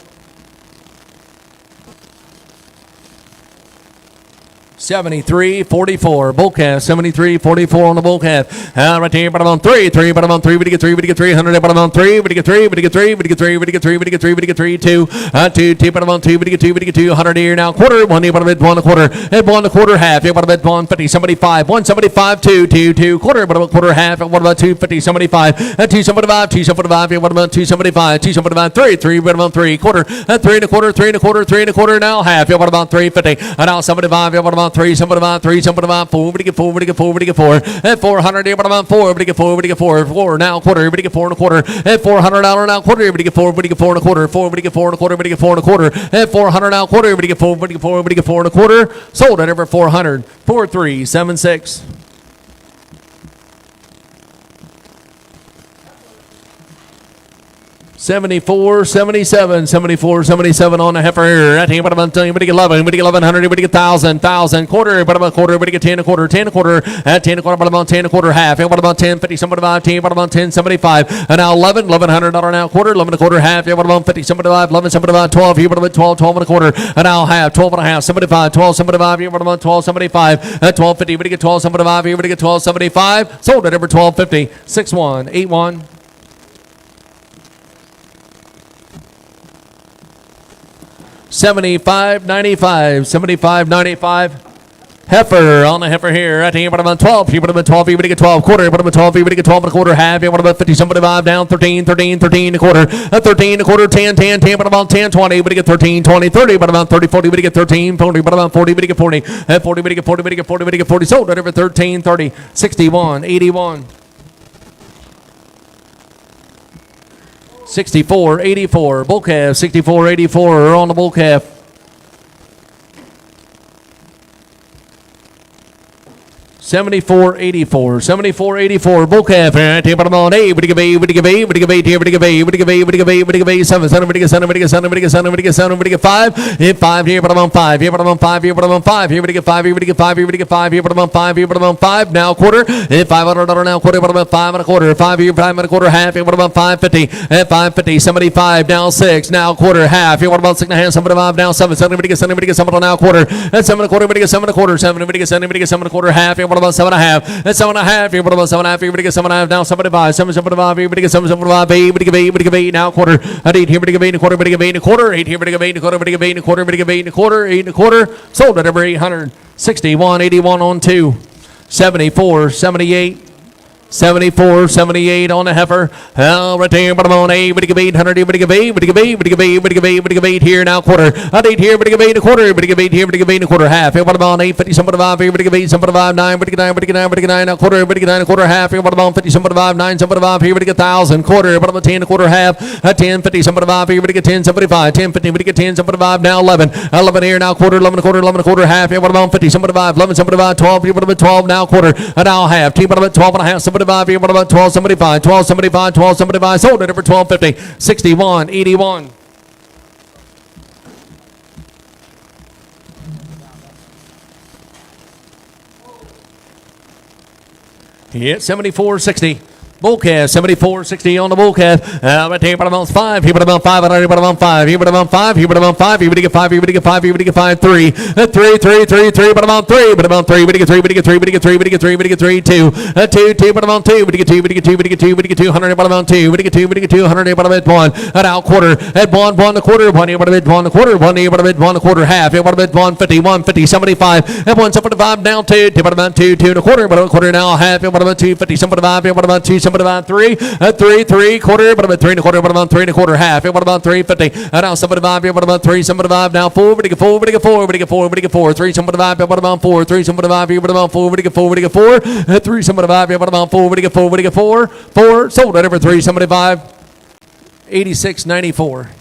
73.44 bull calf. 73.44 on the bull calf. Right here, but I'm on 3. 3, but I'm on 3. But you get 3. But you get 300. But I'm on 3. But you get 3. But you get 3. But you get 3. But you get 3. But you get 3. But you get 3. 2. 2. 2. But I'm on 2. But you get 2. But you get 200 here now. Quarter. 1 here. But I'm at 1 a quarter. At 1 a quarter. Half. Here. But I'm at 150. Somebody 5. 175. 2. 2. 2. Quarter. But I'm at quarter. Half. What about 250? Somebody 5. 275. 275. Here. What about 275? 275. 3. 3. But I'm on 3. Quarter. 3 and a quarter. 3 and a quarter. 3 and a quarter. Now half. Here. What about 350? Now 75. Here. What about 3? 75. 3. Somebody about 4, but you get 4, but you get 4, but you get 4. At 400, but about 4, but you get 4, but you get 4. 4 now quarter, but you get 4 and a quarter. At $400 now quarter, but you get 4, but you get 4 and a quarter. 4, but you get 4 and a quarter, but you get 4 and a quarter. At 400 now quarter, but you get 4, but you get 4, but you get 4 and a quarter. Sold at over 400. 4376. 74, 77, 74, 77 on the heifer here. At him, but about 11, but 1100, but 1,000, quarter, but about quarter, but 10 a quarter, 10 a quarter, at 10 a quarter, but about 10 a quarter, half, and what about 10, 50, somebody 5, 10, but about 10, 75, and now 11, $1,100 now quarter, 11 a quarter, half, and what about 50, somebody 5, 11, somebody 5, 12, here, but about 12, 12 and a quarter, and now half, 12 and a half, 75, 12, somebody 5, here, but about 12, 75, at 1250, but 12, somebody 5, here, but 12, 75, sold at over 1250, 61, 81. 75.95, 75.95. Heifer on the heifer here. At the end, about 12. You put about 12. You would get 12 quarter. You put about 12. You would get 12 and a quarter. Half. You put about 50. Somebody 5 down. 13. 13. 13 a quarter. 13 a quarter. 10. 10. 10. But about 10. 20. You would get 13. 20. 30. But about 30. 40. You would get 13. 40. But about 40. You would get 40. At 40. You would get 40. You would get 40. You would get 40. Sold at over 13. 30. 61. 81. 64.84. Bull calf. 64.84 on the bull calf. 74.84. 74.84. Bull calf. Take about on A. Would give A. Would give A. Would give A. Would give A. Would give A. Would give A. Would give A. 7. 7. Would give 7. Would give 7. Would give 7. Would give 7. Would give 5. Hit 5 here. But I'm on 5. Here. But I'm on 5. Here. But I'm on 5. Here. Would give 5. Here. Would give 5. Here. Would give 5. Here. But I'm on 5. Here. But I'm on 5. Now quarter. Hit $500 now quarter. But I'm at 5 and a quarter. 5 here. 5 and a quarter. Half. Here. What about 550? At 550. Somebody 5 down 6. Now quarter. Half. Here. What about 6 and a half? Somebody 5 down 7. 7. Would give 7. Would give 7 now quarter. At 7 and a quarter. Would give 7 and a quarter. 7. Would give 7. Would give 7 and a quarter. Half. Here. What about 7 and a half? At 7 and a half. Here, what about 7 and a half? Here, get 7 and a half down. 75, 7, 75. Here, get 7, 75. 8, give 8 now quarter. At 8 here, give 8 and a quarter. Give 8 and a quarter. 8 here, give 8 and a quarter. Give 8 and a quarter. Give 8 and a quarter. 8 and a quarter. Sold at over 800. 61, 81 on 2. 74, 78. 74, 78 on the heifer. Right there, but I'm on A. Would give 800. Would give 8. Would give 8. Would give 8. Would give 8. Would give 8 here now quarter. At 8 here. Would give 8 and a quarter. Would give 8 here. Would give 8 and a quarter. Half. What about 850? Somebody 5 here. Would give 8. Somebody 5 9. Would give 9. Would give 9. Would give 9 now quarter. Would give 9 and a quarter. Half. What about 50? Somebody 5 9. Somebody 5 here. Would give 1,000 quarter. What about 10 and a quarter. Half. At 10 50. Somebody 5 here. Would give 10. Somebody 5 10 50. Would give 10. Somebody 5 now 11. 11 here now quarter. 11 and a quarter. 11 and a quarter. Half. What about 50? Somebody 5 11. Somebody 5 12. Here. What about 12 now quarter. And now half. What about 12 and a half? Somebody 5 here. What about 12? Somebody 5 12. Somebody 5 12. Somebody 5. Sold it over 1250. 61 81. Yeah, 74 60. Bull calf, 74 60 on the bull calf. Right here, but about 5. Here, but about 5. Here, but about 5. Here, but about 5. Here, but about 5. Here, but get 5. Here, but get 5. Here, but get 5. 3. 3, 3, 3, 3. But about 3. But about 3. But get 3. But get 3. But get 3. But get 3. But get 3. 2. 2. 2. But about 2. But get 2. But get 2. But get 2. But get 2. 100. But about 2. But get 2. But get 2. 100. But about 1. At out quarter. At 1. 1 a quarter. 1 here. But about 1 a quarter. 1 here. But about 1 a quarter. Half. Here. But about 150. 150. 75. At 1. 75 down 2. But about 2. 2 and a quarter. But about a quarter now. Half. Here. But about 250. 75. Here. But about 2. 75 3. At 3, 3 quarter, but about 3 and a quarter, but about 3 and a quarter, half. What about 350? Now 75 here, what about 3, 75 now 4, but 4, but 4, but 4, but 4, 3, 75, what about 4, 3, 75 here, what about 4, but 4, but 4, 3, 75 here, what about 4, but 4, but 4, 4, sold at over 3, 75, 86.94.